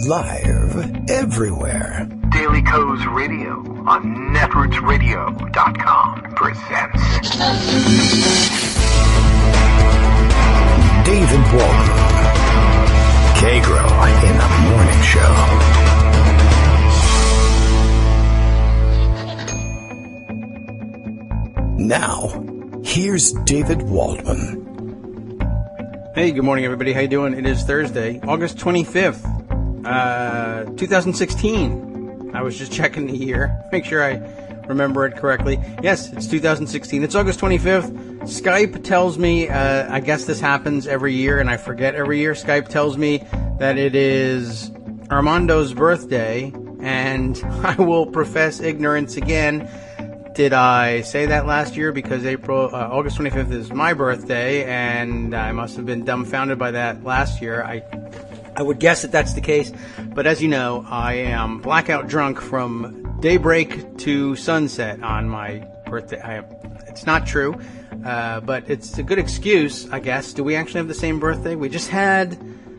Live everywhere. Daily Co's Radio on netrootsradio.com presents David Waldman. Kagro in the Morning Show. Now, here's David Waldman. Hey, good morning, everybody. How you doing? It is Thursday, August 25th, 2016. I was just checking the year, make sure I remember it correctly. Yes, it's 2016. It's August 25th. Skype tells me, I guess this happens every year, and I forget every year. Skype tells me that it is Armando's birthday, and I will profess ignorance again. Did I say that last year? Because August 25th is my birthday, and I must have been dumbfounded by that last year. I would guess that that's the case, but as you know, I am blackout drunk from daybreak to sunset on my birthday. It's not true, but it's a good excuse, I guess. Do we actually have the same birthday? We just had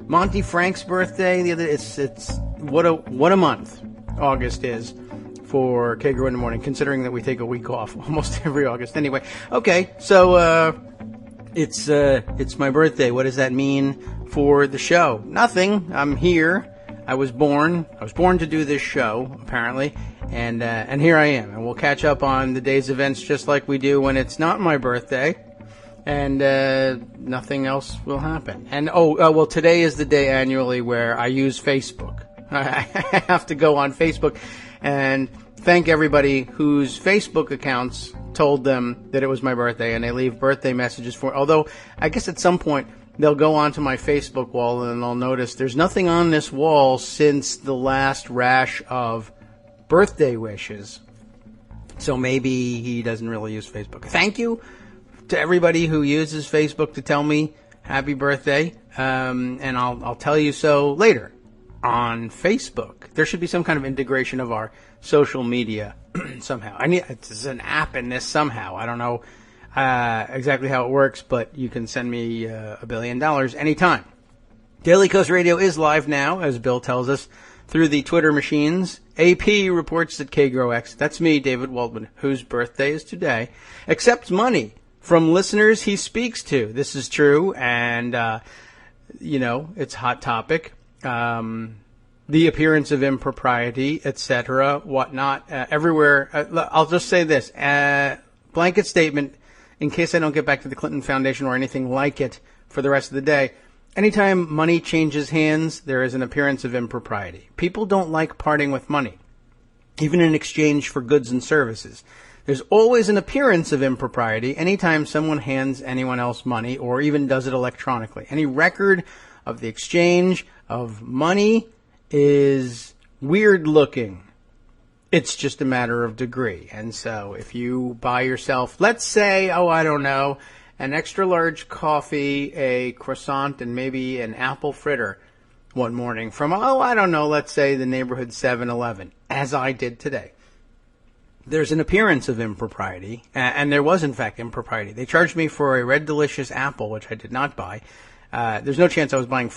Monty Frank's birthday. It's what a month August is for Kagro in the Morning, considering that we take a week off almost every August. Anyway, okay, so it's my birthday. What does that mean for the show? Nothing. I'm here. I was born to do this show, apparently, and here I am. And we'll catch up on the day's events just like we do when it's not my birthday, and nothing else will happen. And well, today is the day annually where I use Facebook. I have to go on Facebook and thank everybody whose Facebook accounts told them that it was my birthday, and they leave birthday messages for. Although I guess at some point they'll go onto my Facebook wall and they'll notice there's nothing on this wall since the last rash of birthday wishes. So maybe he doesn't really use Facebook. Thank you to everybody who uses Facebook to tell me happy birthday, and I'll tell you so later on Facebook. There should be some kind of integration of our social media somehow. It's an app in this somehow. I don't know exactly how it works, but you can send me $1 billion anytime. Daily Coast Radio is live now, as Bill tells us, through the Twitter machines. AP reports that KagroX, that's me, David Waldman, whose birthday is today, accepts money from listeners he speaks to. This is true, and, it's hot topic. The appearance of impropriety, etc., whatnot, everywhere. I'll just say this, blanket statement, in case I don't get back to the Clinton Foundation or anything like it for the rest of the day. Anytime money changes hands, there is an appearance of impropriety. People don't like parting with money, even in exchange for goods and services. There's always an appearance of impropriety anytime someone hands anyone else money or even does it electronically. Any record of the exchange of money is weird looking. It's just a matter of degree. And so if you buy yourself, let's say, an extra large coffee, a croissant, and maybe an apple fritter one morning from, let's say the neighborhood 7-Eleven, as I did today, there's an appearance of impropriety, and there was in fact impropriety. They charged me for a Red Delicious apple, which I did not buy. There's no chance I was buying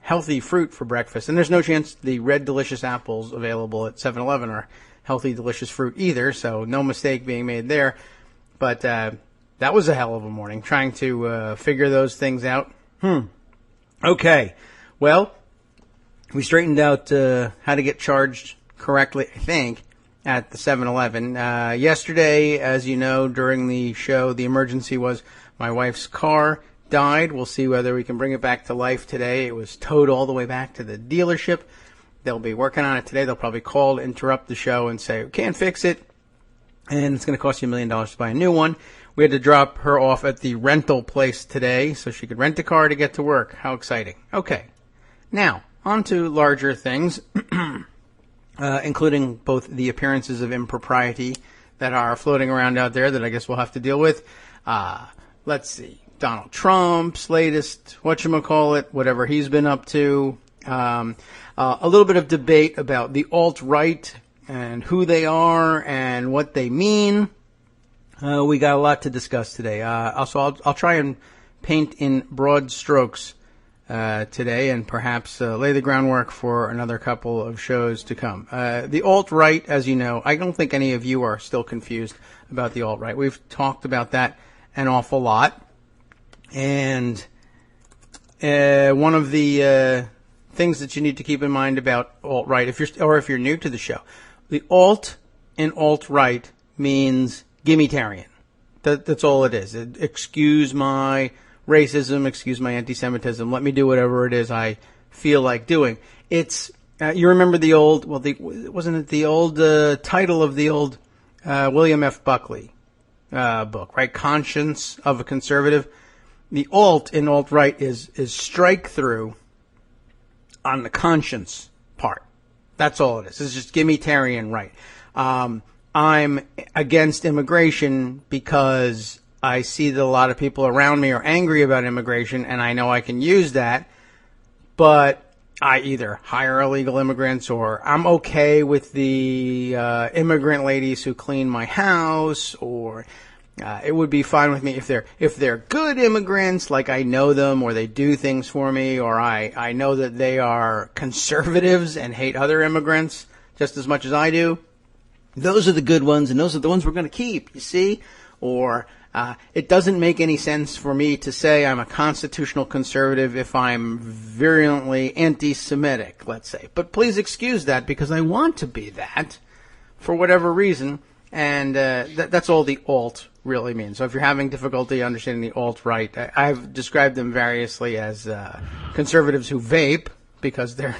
healthy fruit for breakfast, and there's no chance the Red Delicious apples available at 7-Eleven are healthy, delicious fruit either, so no mistake being made there. But that was a hell of a morning, trying to figure those things out. Okay, well, we straightened out how to get charged correctly, I think, at the 7-Eleven. Yesterday, as you know, during the show, the emergency was my wife's car died. We'll see whether we can bring it back to life today. It was towed all the way back to the dealership. They'll be working on it today. They'll probably call to interrupt the show and say, we can't fix it, and it's going to cost you $1 million to buy a new one. We had to drop her off at the rental place today so she could rent a car to get to work. How exciting. Okay. Now, on to larger things, including both the appearances of impropriety that are floating around out there that I guess we'll have to deal with. Let's see. Donald Trump's latest, whatever he's been up to. A little bit of debate about the alt-right and who they are and what they mean. We got a lot to discuss today. Also, I'll try and paint in broad strokes today, and perhaps lay the groundwork for another couple of shows to come. The alt-right, as you know, I don't think any of you are still confused about the alt-right. We've talked about that an awful lot. And one of the things that you need to keep in mind about alt-right, if you're new to the show, the alt in alt-right means gimmitarian. That's all it is. Excuse my racism, excuse my anti-Semitism. Let me do whatever it is I feel like doing. It's you remember the old? Well, wasn't it the old title of the old William F. Buckley book, right? Conscience of a Conservative. The alt in alt-right is strike through on the conscience part. That's all it is. It's just gimmitarian right. I'm against immigration because I see that a lot of people around me are angry about immigration, and I know I can use that, but I either hire illegal immigrants or I'm okay with the immigrant ladies who clean my house, or it would be fine with me if they're good immigrants, like I know them or they do things for me, or I know that they are conservatives and hate other immigrants just as much as I do. Those are the good ones, and those are the ones we're going to keep, you see? Or it doesn't make any sense for me to say I'm a constitutional conservative if I'm virulently anti-Semitic, let's say. But please excuse that because I want to be that for whatever reason, and that's all the alt really means. So if you're having difficulty understanding the alt-right, I've described them variously as conservatives who vape because they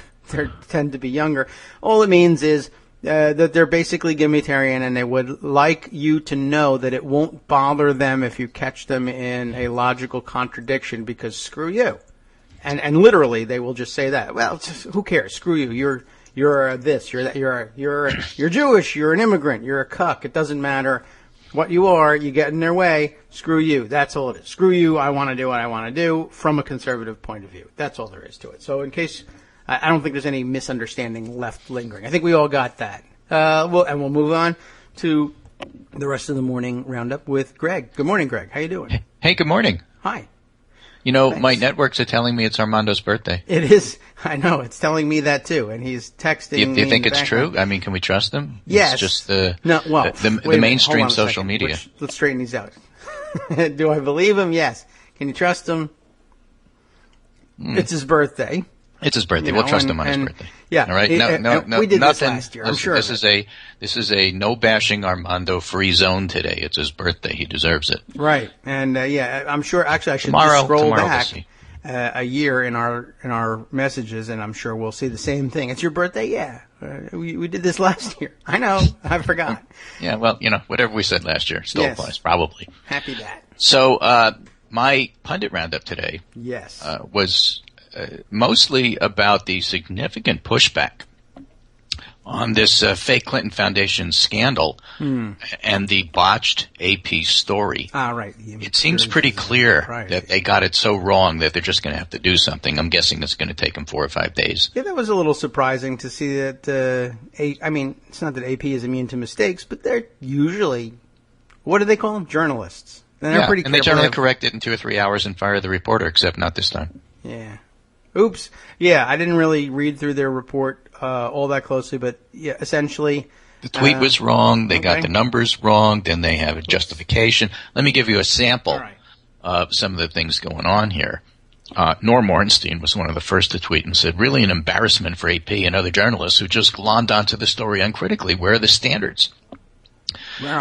tend to be younger. All it means is that they're basically gimmitarian, and they would like you to know that it won't bother them if you catch them in a logical contradiction, because screw you. And literally they will just say that. Well, who cares? Screw you. You're this, you're that, you're Jewish, you're an immigrant, you're a cuck. It doesn't matter what you are, you get in their way, screw you. That's all it is. Screw you, I want to do what I want to do from a conservative point of view. That's all there is to it. So in case I don't think there's any misunderstanding left lingering. I think we all got that. We'll move on to the rest of the morning roundup with Greg. Good morning, Greg. How you doing? Hey, good morning. Hi. You know, Thanks. My networks are telling me it's Armando's birthday. It is. I know. It's telling me that too, and he's texting. Do you think it's true? I mean, can we trust them? Yes. It's just the the mainstream social media. Let's straighten these out. Do I believe him? Yes. Can you trust him? It's his birthday. It's his birthday. We'll trust him on his birthday. Yeah. All right. No. We did nothing, this last year. I'm sure. This is a no bashing Armando free zone today. It's his birthday. He deserves it. Right. And I'm sure. Actually, I should Tomorrow scroll we'll back see. a year in our messages, and I'm sure we'll see the same thing. It's your birthday. Yeah. We did this last year. I know. I forgot. Yeah. Well, whatever we said last year still applies. Probably. Happy that. So my pundit roundup today. Yes. Was mostly about the significant pushback on this fake Clinton Foundation scandal and the botched AP story. Right. It seems pretty clear that they got it so wrong that they're just going to have to do something. I'm guessing it's going to take them 4 or 5 days. Yeah, that was a little surprising to see that. I mean, it's not that AP is immune to mistakes, but they're usually, what do they call them? Journalists. And they're pretty and they generally correct it in 2 or 3 hours and fire the reporter, except not this time. Yeah. Oops. Yeah, I didn't really read through their report all that closely, but yeah, essentially the tweet was wrong. They got the numbers wrong. Then they have a justification. Let me give you a sample of some of the things going on here. Norm Ornstein was one of the first to tweet and said, really an embarrassment for AP and other journalists who just glommed onto the story uncritically. Where are the standards?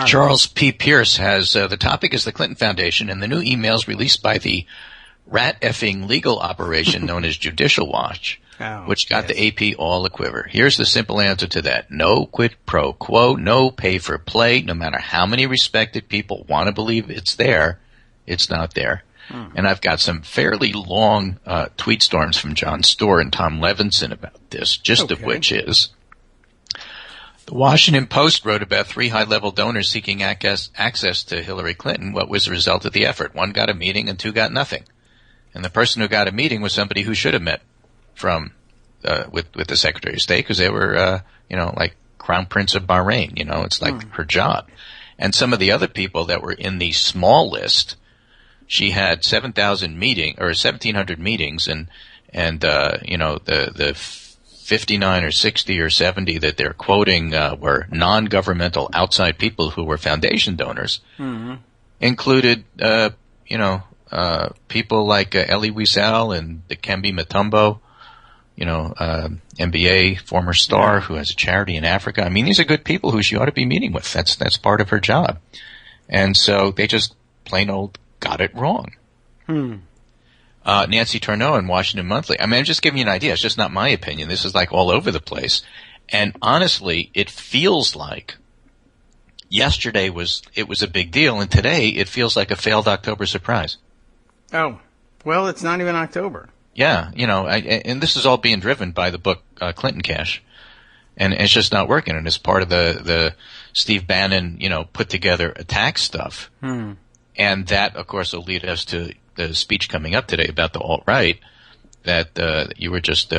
Charles P. Pierce has the topic is the Clinton Foundation and the new emails released by the rat-effing legal operation known as Judicial Watch, which got the AP all a-quiver. Here's the simple answer to that. No quid pro quo, no pay for play. No matter how many respected people want to believe it's there, it's not there. And I've got some fairly long tweet storms from Jon Stewart and Tom Levinson about this, gist of which is the Washington Post wrote about 3 high-level donors seeking access to Hillary Clinton. What was the result of the effort? 1 got a meeting and 2 got nothing. And the person who got a meeting was somebody who should have met with the Secretary of State because they were, like Crown Prince of Bahrain. It's like her job. And some of the other people that were in the small list, she had 1,700 meetings, and and the 59 or 60 or 70 that they're quoting were non-governmental outside people who were foundation donors, included people like Elie Wiesel and Dikembe Mutombo, NBA former star who has a charity in Africa. I mean, these are good people who she ought to be meeting with. That's part of her job. And so they just plain old got it wrong. Nancy Turneau in Washington Monthly. I mean, I'm just giving you an idea. It's just not my opinion. This is like all over the place. And honestly, it feels like yesterday was a big deal, and today it feels like a failed October surprise. Oh, well, it's not even October. Yeah, and this is all being driven by the book Clinton Cash, and it's just not working. And it's part of the Steve Bannon, put together attack stuff. And that, of course, will lead us to the speech coming up today about the alt-right that you were just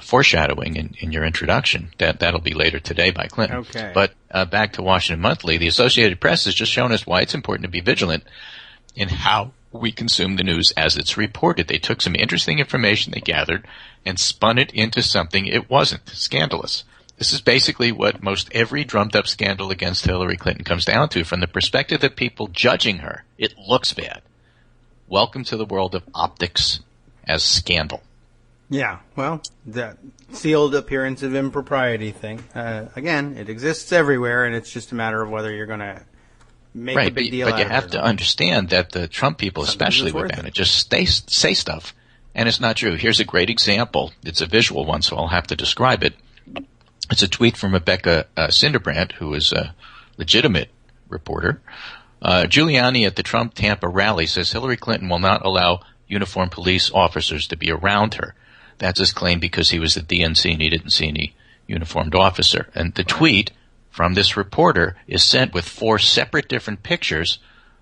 foreshadowing in your introduction. That'll be later today by Clinton. Okay. But back to Washington Monthly, the Associated Press has just shown us why it's important to be vigilant in how we consume the news as it's reported. They took some interesting information they gathered and spun it into something it wasn't. Scandalous. This is basically what most every drummed-up scandal against Hillary Clinton comes down to. From the perspective of people judging her, it looks bad. Welcome to the world of optics as scandal. Yeah, well, the sealed appearance of impropriety thing. Again, it exists everywhere, and it's just a matter of whether you're going to make a big deal out of it. But you have to understand that the Trump people, especially with Bannon, just say stuff, and it's not true. Here's a great example. It's a visual one, so I'll have to describe it. It's a tweet from Rebecca Cinderbrandt, who is a legitimate reporter. Giuliani at the Trump Tampa rally says Hillary Clinton will not allow uniformed police officers to be around her. That's his claim because he was at DNC and he didn't see any uniformed officer. And the tweet from this reporter is sent with 4 separate different pictures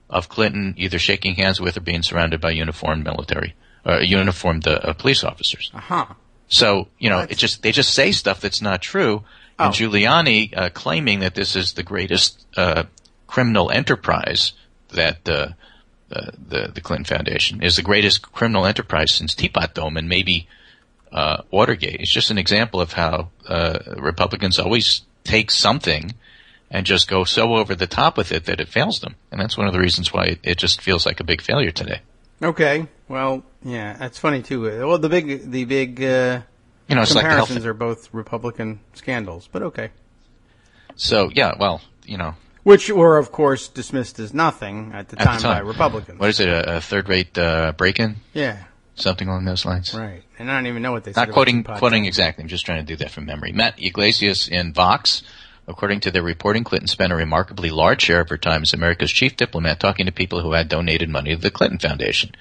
of Clinton either shaking hands with or being surrounded by uniformed police officers. So, they just say stuff that's not true. And Giuliani claiming that this is the greatest criminal enterprise, that the Clinton Foundation is the greatest criminal enterprise since Teapot Dome and maybe Watergate. It's just an example of how Republicans always take something and just go so over the top with it that it fails them. And that's one of the reasons why it just feels like a big failure today. Okay. Well, yeah, that's funny too. Well, the big it's comparisons are both Republican scandals, but okay. So, yeah, well, which were, of course, dismissed as nothing at the time by Republicans. What is it, a third-rate break-in? Yeah. Something along those lines. Right. And I don't even know what they said. Not quoting exactly. I'm just trying to do that from memory. Matt Iglesias in Vox. According to their reporting, Clinton spent a remarkably large share of her time as America's chief diplomat talking to people who had donated money to the Clinton Foundation.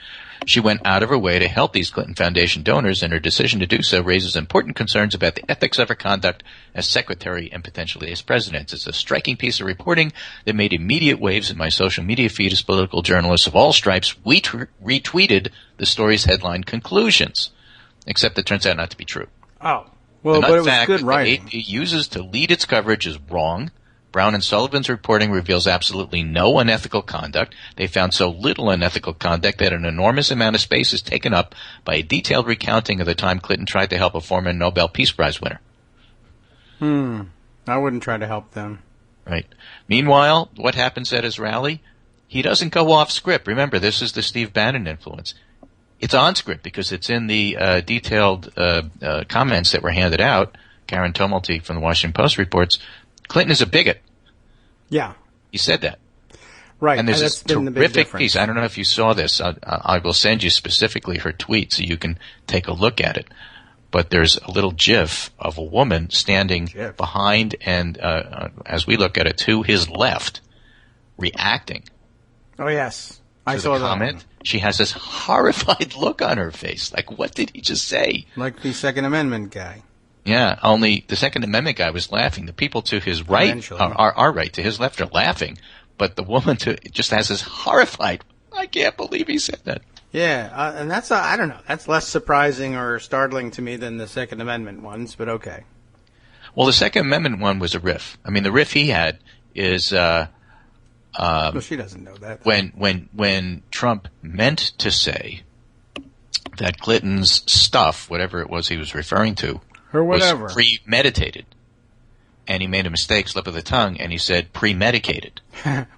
She went out of her way to help these Clinton Foundation donors, and her decision to do so raises important concerns about the ethics of her conduct as secretary and potentially as president. It's a striking piece of reporting that made immediate waves in my social media feed as political journalists of all stripes retweeted the story's headline conclusions, except it turns out not to be true. Oh. Well, but it was good writing. The AP uses to lead its coverage is wrong. Brown and Sullivan's reporting reveals absolutely no unethical conduct. They found so little unethical conduct that an enormous amount of space is taken up by a detailed recounting of the time Clinton tried to help a former Nobel Peace Prize winner. I wouldn't try to help them. Right. Meanwhile, what happens at his rally? He doesn't go off script. Remember, this is the Steve Bannon influence. It's on script because it's in the detailed comments that were handed out. Karen Tumulty from the Washington Post reports, Clinton is a bigot. Yeah. He said that. Right. And there's this terrific piece. I don't know if you saw this. I will send you specifically her tweet so you can take a look at it. But there's a little GIF of a woman standing behind and, as we look at it, to his left, reacting. Oh, yes. I saw the comment. She has this horrified look on her face. Like, what did he just say? Like the Second Amendment guy. Yeah, only the Second Amendment guy was laughing. The people to his right, our right, to his left are laughing. But the woman just has this horrified, I can't believe he said that. Yeah, and that's, I don't know, that's less surprising or startling to me than the Second Amendment ones, but okay. Well, the Second Amendment one was a riff. I mean, the riff he had is... well, she doesn't know that. When Trump meant to say that Clinton's stuff, whatever it was he was referring to, or whatever, was premeditated. And he made a mistake, slip of the tongue, and he said premedicated.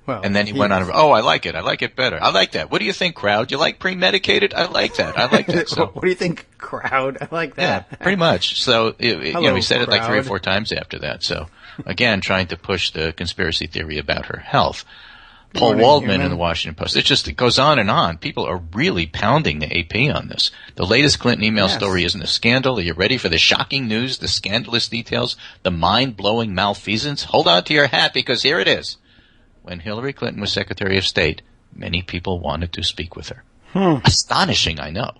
Well, and then he went on, I like it. I like it better. I like that. What do you think, crowd? You like premedicated? I like that. I like that. So, what do you think, crowd? I like that. Yeah, pretty much. So, he said it like 3 or 4 times after that. So, again, trying to push the conspiracy theory about her health. Paul Waldman in the Washington Post. It goes on and on. People are really pounding the AP on this. The latest Clinton email story isn't a scandal. Are you ready for the shocking news, the scandalous details, the mind-blowing malfeasance? Hold on to your hat, because here it is. When Hillary Clinton was Secretary of State, many people wanted to speak with her. Astonishing, I know.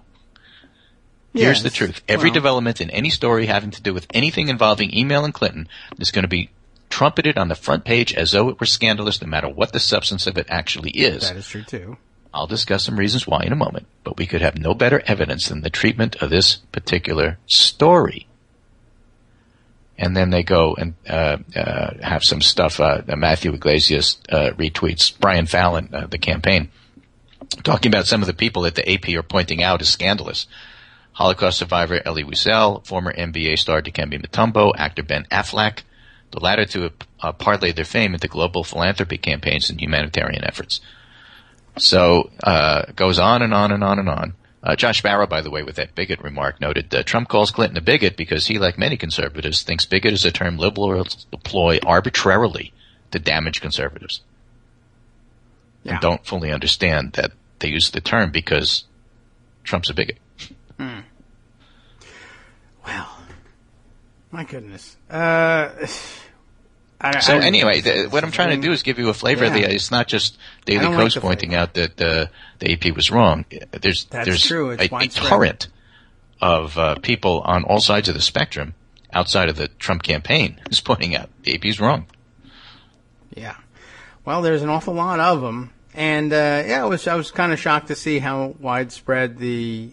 Here's the truth. Every development in any story having to do with anything involving email and Clinton is going to be trumpeted on the front page as though it were scandalous, no matter what the substance of it actually is. That is true, too. I'll discuss some reasons why in a moment, but we could have no better evidence than the treatment of this particular story. And then they go and have some stuff. Matthew Iglesias retweets Brian Fallon, the campaign, talking about some of the people that the AP are pointing out as scandalous. Holocaust survivor Elie Wiesel, former NBA star Dikembe Mutombo, actor Ben Affleck. The latter two parlayed their fame into global philanthropy campaigns and humanitarian efforts. So it goes on and on and on and on. Josh Barrow, by the way, with that bigot remark, noted Trump calls Clinton a bigot because he, like many conservatives, thinks bigot is a term liberals deploy arbitrarily to damage conservatives. Yeah. And don't fully understand that they use the term because Trump's a bigot. Well, my goodness. Anyway, what I'm trying to do is give you a flavor of the. It's not just Daily Kos pointing out that the AP was wrong. There's true. a torrent of people on all sides of the spectrum outside of the Trump campaign who's pointing out the AP's wrong. Yeah. Well, there's an awful lot of them. And I was kind of shocked to see how widespread the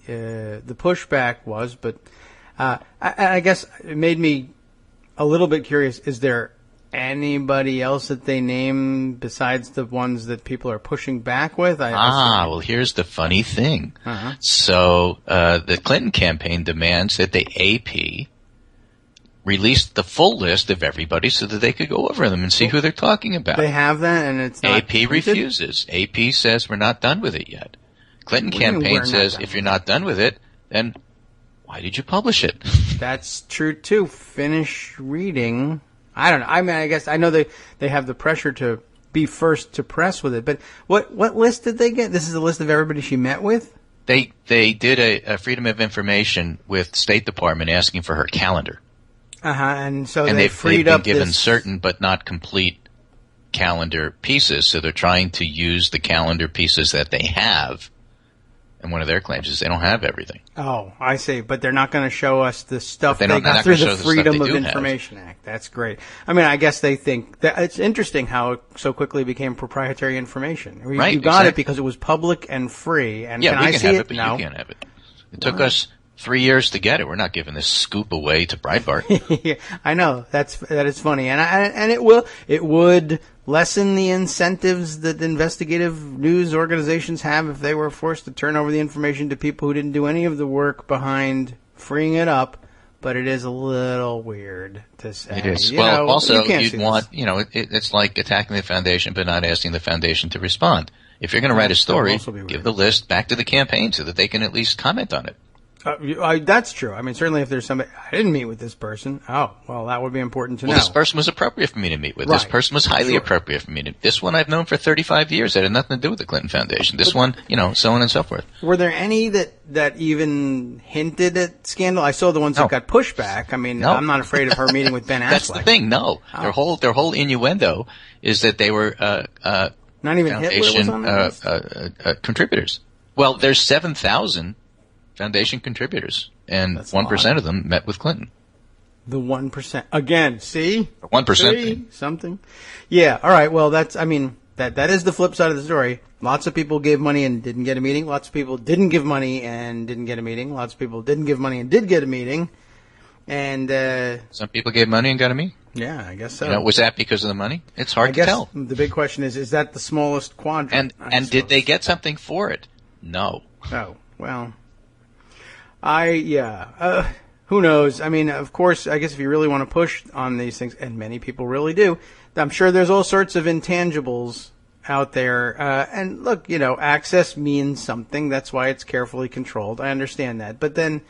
pushback was, but I guess it made me a little bit curious. Is there anybody else that they name besides the ones that people are pushing back with? Well, here's the funny thing. So the Clinton campaign demands that the AP release the full list of everybody so that they could go over them and see who they're talking about. They have that, and it's not AP printed? Refuses. AP says we're not done with it yet. Clinton campaign says if you're not done with it, then why did you publish it? That's true, too. Finish reading. I don't know. I mean, I guess I know they have the pressure to be first to press with it. But what list did they get? This is a list of everybody she met with? They did a Freedom of Information with State Department asking for her calendar. And so they've freed been up given certain but not complete calendar pieces. So they're trying to use the calendar pieces that they have. And one of their claims is they don't have everything. Oh, I see. But they're not going to show us the stuff they got through the Freedom of Information Act. That's great. I mean, I guess they think that it's interesting how it so quickly became proprietary information. Right, you got it because it was public and free. And yeah, can we can see have it? it, but no. you can't have it. It took us 3 years to get it. We're not giving this scoop away to Breitbart. Yeah, I know that is funny, and it would lessen the incentives that investigative news organizations have if they were forced to turn over the information to people who didn't do any of the work behind freeing it up. But it is a little weird to say. It is. Also, you'd want, it's like attacking the foundation but not asking the foundation to respond. If you're going to write a story, give the list back to the campaign so that they can at least comment on it. That's true. I mean, certainly if there's somebody, I didn't meet with this person. Oh, well, that would be important to know. This person was appropriate for me to meet with. Right. This person was highly appropriate for me to. This one I've known for 35 years. That had nothing to do with the Clinton Foundation. This one, so on and so forth. Were there any that even hinted at scandal? I saw the ones that got pushback. I mean, I'm not afraid of her meeting with Ben Affleck. That's the thing. No, their whole innuendo is that they were not even foundation Hitler was on that list? Contributors. Well, there's 7,000 foundation contributors, and 1% of them met with Clinton. The 1%. Again, see? The 1% something. Yeah, all right. Well, that is the flip side of the story. Lots of people gave money and didn't get a meeting. Lots of people didn't give money and didn't get a meeting. Lots of people didn't give money and did get a meeting. And some people gave money and got a meeting. Yeah, I guess so. Was that because of the money? It's hard to tell. The big question is that the smallest quadrant? And did they get something for it? No. Oh, well. Who knows? I mean, of course, I guess if you really want to push on these things, and many people really do, I'm sure there's all sorts of intangibles out there. And look, access means something. That's why it's carefully controlled. I understand that. But then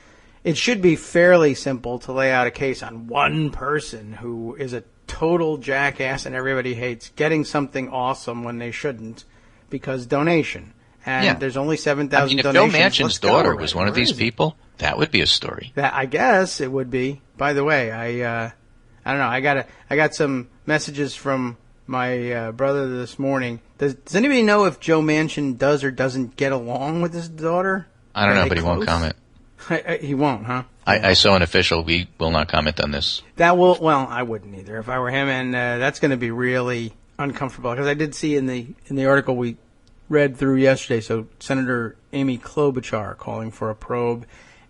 it should be fairly simple to lay out a case on one person who is a total jackass and everybody hates getting something awesome when they shouldn't because donation. And there's only 7,000 donations. If Joe Manchin's daughter was one of these people, that would be a story. That I guess it would be. By the way, I don't know. I got some messages from my brother this morning. Does anybody know if Joe Manchin does or doesn't get along with his daughter? I don't know, but he won't comment. He won't, huh? I saw an official. We will not comment on this. Well, I wouldn't either if I were him, and that's going to be really uncomfortable because I did see in the article we read through yesterday. So Senator Amy Klobuchar calling for a probe,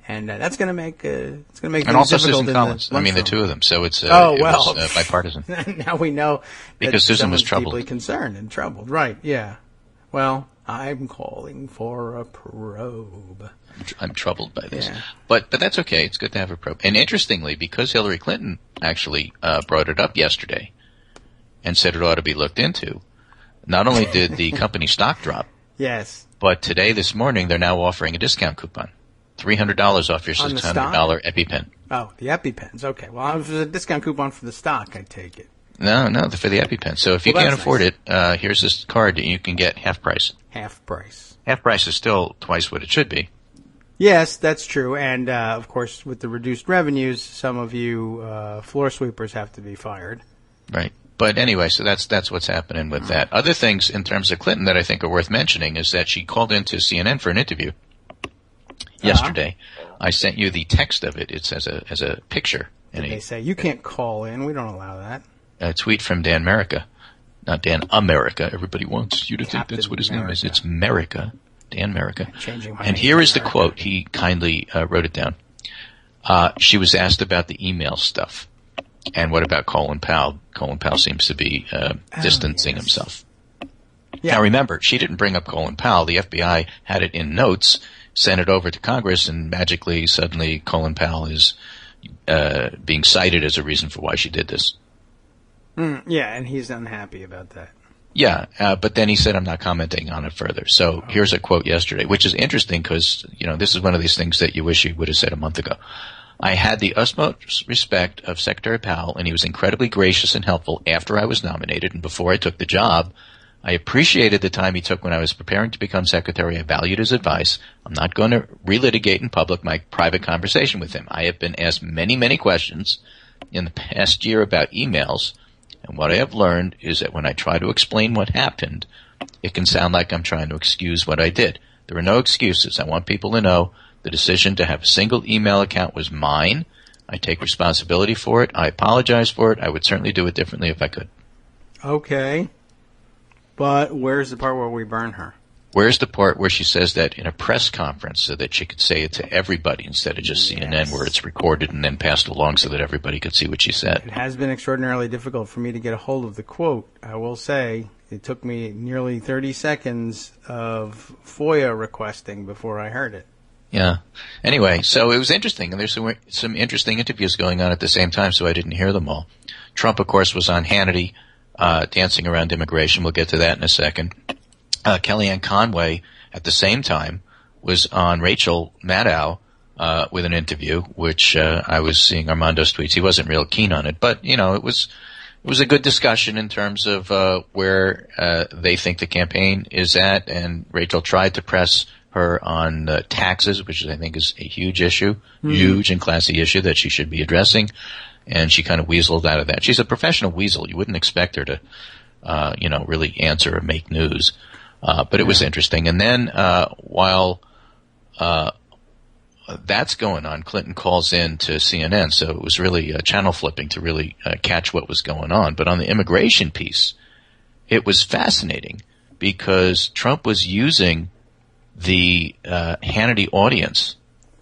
and that's going to make and things also difficult Susan Collins. I mean, the two of them. So it's it was bipartisan. Now we know because Susan was troubled, deeply concerned and troubled. Right? Yeah. Well, I'm calling for a probe. I'm troubled by this, yeah. But that's okay. It's good to have a probe. And interestingly, because Hillary Clinton actually brought it up yesterday and said it ought to be looked into, not only did the company stock drop, yes, but this morning, they're now offering a discount coupon, $300 off your $600 EpiPen. Oh, the EpiPens. Okay. Well, if there's a discount coupon for the stock, I'd take it. No, for the EpiPen. So if you can't afford it, here's this card that you can get half price. Half price. Half price is still twice what it should be. Yes, that's true. And, of course, with the reduced revenues, some of you floor sweepers have to be fired. Right. But anyway, so that's what's happening with that. Other things in terms of Clinton that I think are worth mentioning is that she called into CNN for an interview yesterday. I sent you the text of it. It's as a picture. And they say, you can't call in. We don't allow that. A tweet from Dan Merica. Not Dan America. Everybody wants you to Captain think that's what his America. name is. It's Merica. Dan Merica. Changing my and name here is the America. quote. He kindly wrote it down. She was asked about the email stuff. And what about Colin Powell? Colin Powell seems to be distancing himself. Yeah. Now remember, she didn't bring up Colin Powell. The FBI had it in notes, sent it over to Congress, and magically, suddenly, Colin Powell is being cited as a reason for why she did this. Yeah, and he's unhappy about that. Yeah, but then he said, I'm not commenting on it further. So here's a quote yesterday, which is interesting because, this is one of these things that you wish he would have said a month ago. I had the utmost respect of Secretary Powell, and he was incredibly gracious and helpful after I was nominated and before I took the job. I appreciated the time he took when I was preparing to become secretary. I valued his advice. I'm not going to relitigate in public my private conversation with him. I have been asked many, many questions in the past year about emails, and what I have learned is that when I try to explain what happened, it can sound like I'm trying to excuse what I did. There are no excuses. I want people to know the decision to have a single email account was mine. I take responsibility for it. I apologize for it. I would certainly do it differently if I could. Okay. But where's the part where we burn her? Where's the part where she says that in a press conference so that she could say it to everybody instead of just CNN where it's recorded and then passed along so that everybody could see what she said? It has been extraordinarily difficult for me to get a hold of the quote. I will say it took me nearly 30 seconds of FOIA requesting before I heard it. Yeah. Anyway, so it was interesting, and there's some interesting interviews going on at the same time, so I didn't hear them all. Trump, of course, was on Hannity, dancing around immigration. We'll get to that in a second. Kellyanne Conway, at the same time, was on Rachel Maddow with an interview, which I was seeing Armando's tweets. He wasn't real keen on it, but, it was a good discussion in terms of where they think the campaign is at, and Rachel tried to press her on taxes, which I think is a huge issue, huge and classy issue that she should be addressing, and she kind of weaseled out of that. She's a professional weasel. You wouldn't expect her to, really answer or make news. But it was interesting. And then while that's going on, Clinton calls in to CNN, so it was really channel flipping to really catch what was going on. But on the immigration piece, it was fascinating because Trump was using the Hannity audience,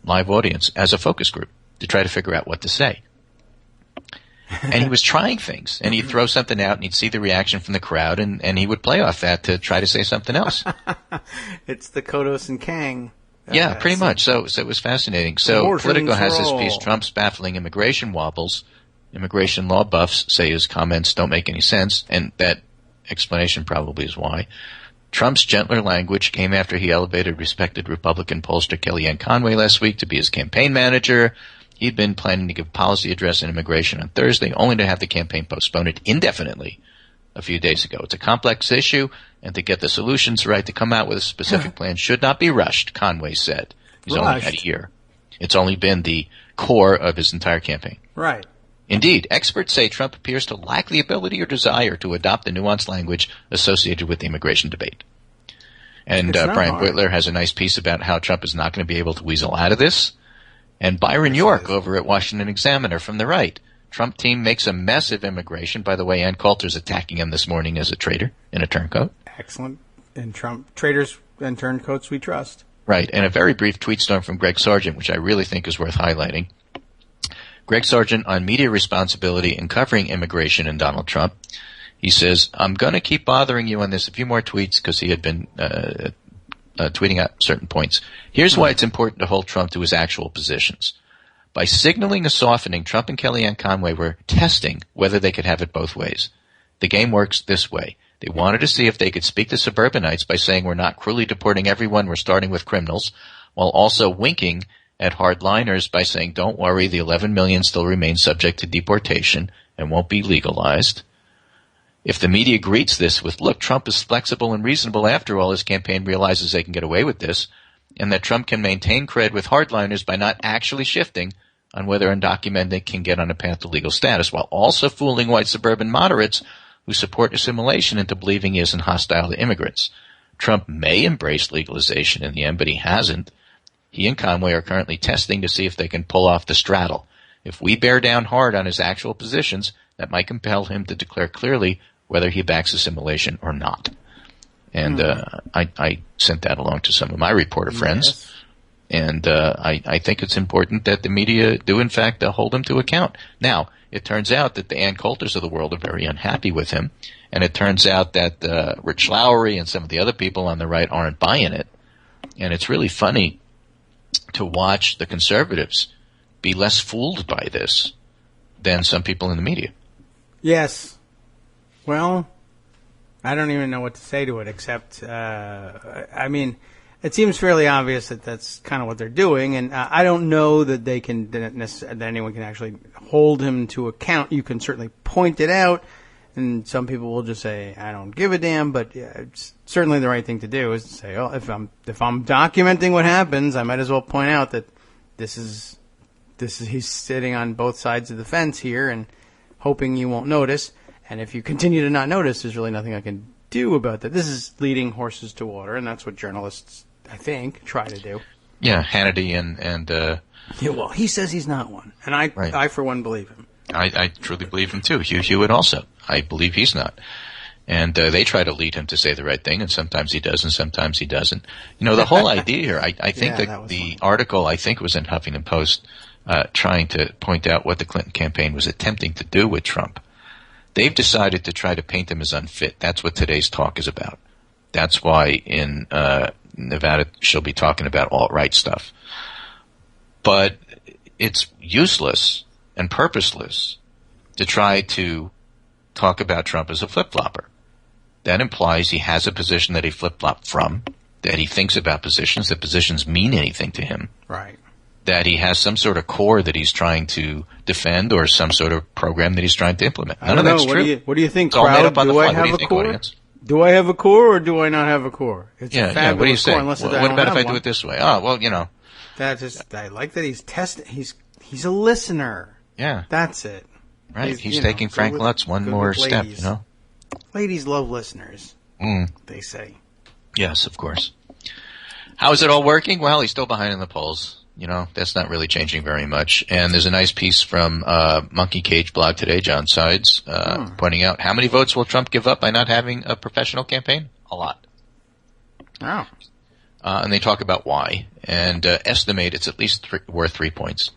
live audience, as a focus group to try to figure out what to say. And he was trying things, and he'd throw something out, and he'd see the reaction from the crowd, and he would play off that to try to say something else. It's the Kodos and Kang Yeah, pretty much. So it was fascinating. So Politico has this piece, Trump's baffling immigration wobbles. Immigration law buffs say his comments don't make any sense, and that explanation probably is why. Trump's gentler language came after he elevated respected Republican pollster Kellyanne Conway last week to be his campaign manager. He'd been planning to give a policy address on immigration on Thursday, only to have the campaign postpone it indefinitely a few days ago. It's a complex issue, and to get the solutions right, to come out with a specific plan should not be rushed, Conway said. He's only had a year. It's only been the core of his entire campaign. Right. Indeed, experts say Trump appears to lack the ability or desire to adopt the nuanced language associated with the immigration debate. And Brian Whitler has a nice piece about how Trump is not going to be able to weasel out of this. And Byron York over at Washington Examiner from the right. Trump team makes a mess of immigration. By the way, Ann Coulter's attacking him this morning as a traitor in a turncoat. Excellent. And Trump, traitors and turncoats we trust. Right. And a very brief tweet storm from Greg Sargent, which I really think is worth highlighting. Greg Sargent on media responsibility in covering immigration and Donald Trump. He says, I'm going to keep bothering you on this. A few more tweets because he had been tweeting out certain points. Here's why it's important to hold Trump to his actual positions. By signaling a softening, Trump and Kellyanne Conway were testing whether they could have it both ways. The game works this way. They wanted to see if they could speak to suburbanites by saying we're not cruelly deporting everyone, we're starting with criminals, while also winking at hardliners by saying don't worry, the 11 million still remain subject to deportation and won't be legalized. If the media greets this with, look, Trump is flexible and reasonable after all, his campaign realizes they can get away with this, and that Trump can maintain cred with hardliners by not actually shifting on whether undocumented can get on a path to legal status, while also fooling white suburban moderates who support assimilation into believing he isn't hostile to immigrants. Trump may embrace legalization in the end, but he hasn't. He and Conway are currently testing to see if they can pull off the straddle. If we bear down hard on his actual positions, that might compel him to declare clearly whether he backs assimilation or not. And I sent that along to some of my reporter friends. Yes. And I think it's important that the media do, in fact, hold him to account. Now, it turns out that the Ann Coulters of the world are very unhappy with him. And it turns out that Rich Lowry and some of the other people on the right aren't buying it. And it's really funny to watch the conservatives be less fooled by this than some people in the media. Yes. Well, I don't even know what to say to it except, I mean, it seems fairly obvious that that's kind of what they're doing, and I don't know that they can that anyone can actually hold him to account. You can certainly point it out, and some people will just say, "I don't give a damn." But yeah, it's certainly the right thing to do is to say, "Oh, if I'm documenting what happens, I might as well point out that this is he's sitting on both sides of the fence here, and hoping you won't notice. And if you continue to not notice, there's really nothing I can do about that." This is leading horses to water, and that's what journalists, I think, try to do. Yeah, Hannity and yeah, well, he says he's not one, and I for one believe him. I truly believe him too. Hugh Hewitt also. I believe he's not. And they try to lead him to say the right thing, and sometimes he does, and sometimes he doesn't. You know, the whole idea here, I think that the funny article, I think, was in Huffington Post, trying to point out what the Clinton campaign was attempting to do with Trump. They've decided to try to paint him as unfit. That's what today's talk is about. That's why in Nevada she'll be talking about alt-right stuff. But it's useless and purposeless to try to talk about Trump as a flip-flopper. That implies he has a position that he flip-flopped from, that he thinks about positions, that positions mean anything to him. Right. That he has some sort of core that he's trying to defend or some sort of program that he's trying to implement. None of that's true. What do you think, it's all made up crowd? on the Do I fly. have What do you a think, core? audience? Do I have a core or do I not have a core? It's a Yeah, fabulous what do you say? core, unless I What don't about if have I do one. it this way? Oh, well, you know. That's just, I like that he's testing. He's a listener. Yeah. That's it. Right. He's taking Frank Lutz one more step, you know. Ladies love listeners, they say. Yes, of course. How is it all working? Well, he's still behind in the polls. You know, that's not really changing very much. And there's a nice piece from Monkey Cage blog today, John Sides, pointing out how many votes will Trump give up by not having a professional campaign? A lot. Oh. And they talk about why, and estimate it's at least worth 3 points.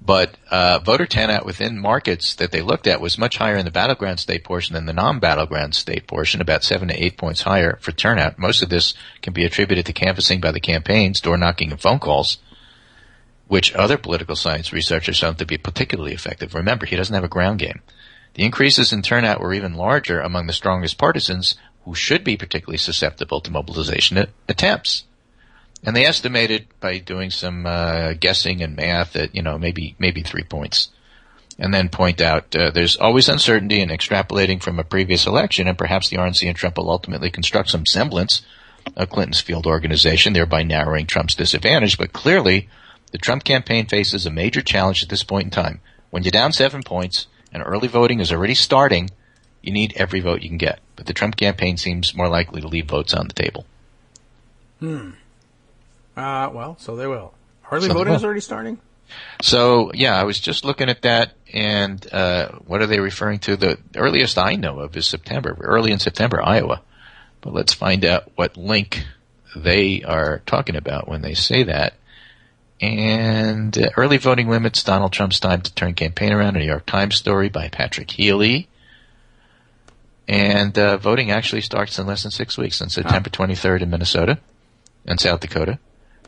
But voter turnout within markets that they looked at was much higher in the battleground state portion than the non-battleground state portion, about 7 to 8 points higher for turnout. Most of this can be attributed to canvassing by the campaigns, door knocking, and phone calls, which other political science researchers found to be particularly effective. Remember, he doesn't have a ground game. The increases in turnout were even larger among the strongest partisans, who should be particularly susceptible to mobilization attempts. And they estimated by doing some guessing and math that, maybe 3 points. And then point out there's always uncertainty in extrapolating from a previous election, and perhaps the RNC and Trump will ultimately construct some semblance of Clinton's field organization, thereby narrowing Trump's disadvantage. But clearly, the Trump campaign faces a major challenge at this point in time. When you're down 7 points and early voting is already starting, you need every vote you can get. But the Trump campaign seems more likely to leave votes on the table. Well, so they will. Early voting is already starting? So, yeah, I was just looking at that, and what are they referring to? The earliest I know of is September, early in September, Iowa. But let's find out what link they are talking about when they say that. And early voting limits Donald Trump's time to turn campaign around, a New York Times story by Patrick Healy. And voting actually starts in less than 6 weeks, on September 23rd in Minnesota and South Dakota.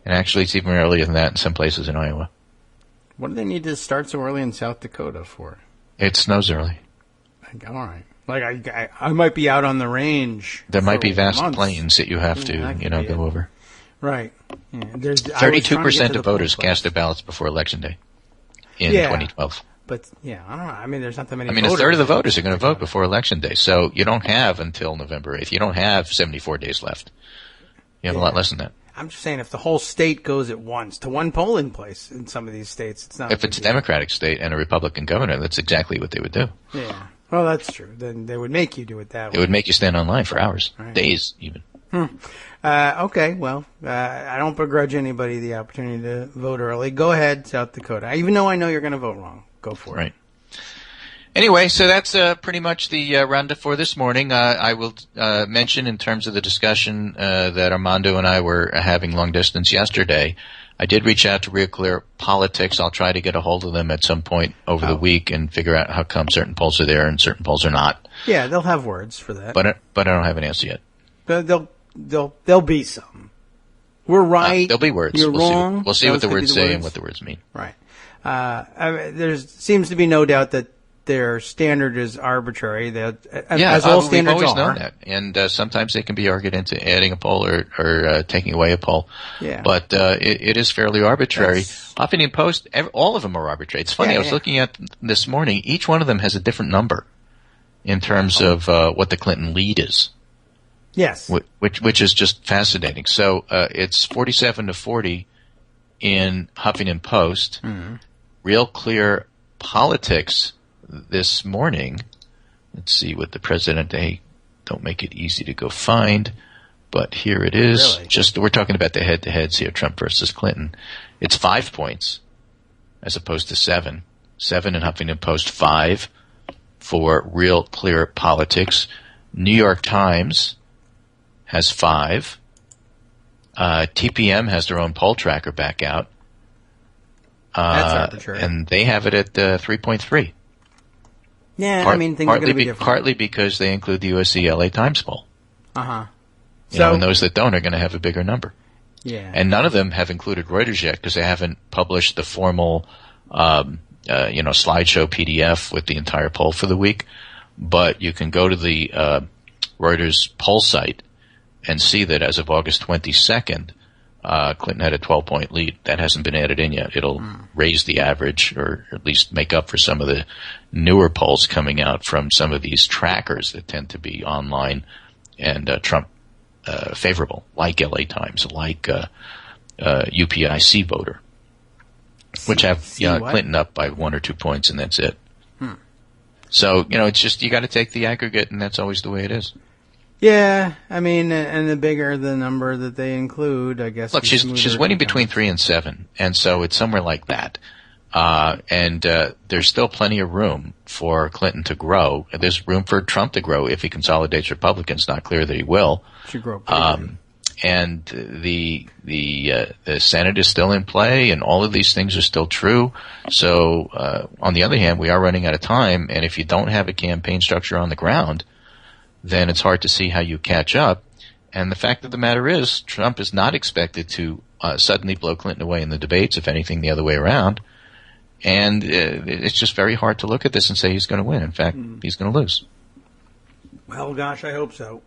And actually, it's even earlier than that in some places in Iowa. What do they need to start so early in South Dakota for? It snows early. All right. I might be out on the range. There might be vast months. Plains that you have to, go over. Right. Yeah. 32% of voters cast their ballots before Election Day in 2012. But, I don't know. I mean, there's not that many voters. A third of the voters are going to vote before Election Day. So you don't have until November 8th. You don't have 74 days left. You have a lot less than that. I'm just saying, if the whole state goes at once to one polling place in some of these states, it's not. If it's a Democratic state and a Republican governor, that's exactly what they would do. Yeah. Well, that's true. Then they would make you do it that way. It would make you stand online for hours, days even. Okay, well, I don't begrudge anybody the opportunity to vote early. Go ahead, South Dakota. Even though I know you're going to vote wrong. Go for it. Right. Anyway, so that's pretty much the roundup for this morning. I will mention in terms of the discussion that Armando and I were having long distance yesterday, I did reach out to Real Clear Politics. I'll try to get a hold of them at some point over the week and figure out how come certain polls are there and certain polls are not. Yeah, they'll have words for that. But I don't have an answer yet. But there'll be some. We're right. There'll be words. You're wrong. We'll see what the words say and what the words mean. Right. There seems to be no doubt that their standard is arbitrary. As all standards we've always are. known that. And sometimes they can be argued into adding a poll or taking away a poll. Yeah. But it is fairly arbitrary. Huffington Post, all of them are arbitrary. It's funny, I was looking at this morning, each one of them has a different number in terms of what the Clinton lead is. Yes. Which is just fascinating. So it's 47-40 in Huffington Post. Mm-hmm. Real Clear Politics this morning. Let's see what the president, they don't make it easy to go find, but here it is. Really? We're talking about the head-to-heads here, Trump versus Clinton. It's 5 points as opposed to 7. 7 in Huffington Post, 5 for Real Clear Politics. New York Times has 5. TPM has their own poll tracker back out. That's arbitrary. And they have it at 3.3. Yeah, things are going to be different. Partly because they include the USC LA Times poll. Uh-huh. And those that don't are going to have a bigger number. Yeah. And none of them have included Reuters yet because they haven't published the formal, slideshow PDF with the entire poll for the week. But you can go to the Reuters poll site and see that as of August 22nd, Clinton had a 12-point lead. That hasn't been added in yet. It'll raise the average or at least make up for some of the newer polls coming out from some of these trackers that tend to be online and Trump favorable, like LA Times, like UPIC Voter, which have Clinton up by 1 or 2 points, and that's it. So, it's just you got to take the aggregate, and that's always the way it is. Yeah, and the bigger the number that they include, I guess. Look, she's winning between 3 and 7, and so it's somewhere like that. And there's still plenty of room for Clinton to grow. There's room for Trump to grow if he consolidates Republicans. Not clear that he will. Should grow. and the Senate is still in play, and all of these things are still true. So, on the other hand, we are running out of time, and if you don't have a campaign structure on the ground, then it's hard to see how you catch up. And the fact of the matter is, Trump is not expected to suddenly blow Clinton away in the debates, if anything, the other way around. And it's just very hard to look at this and say he's going to win. In fact, he's going to lose. Well, gosh, I hope so.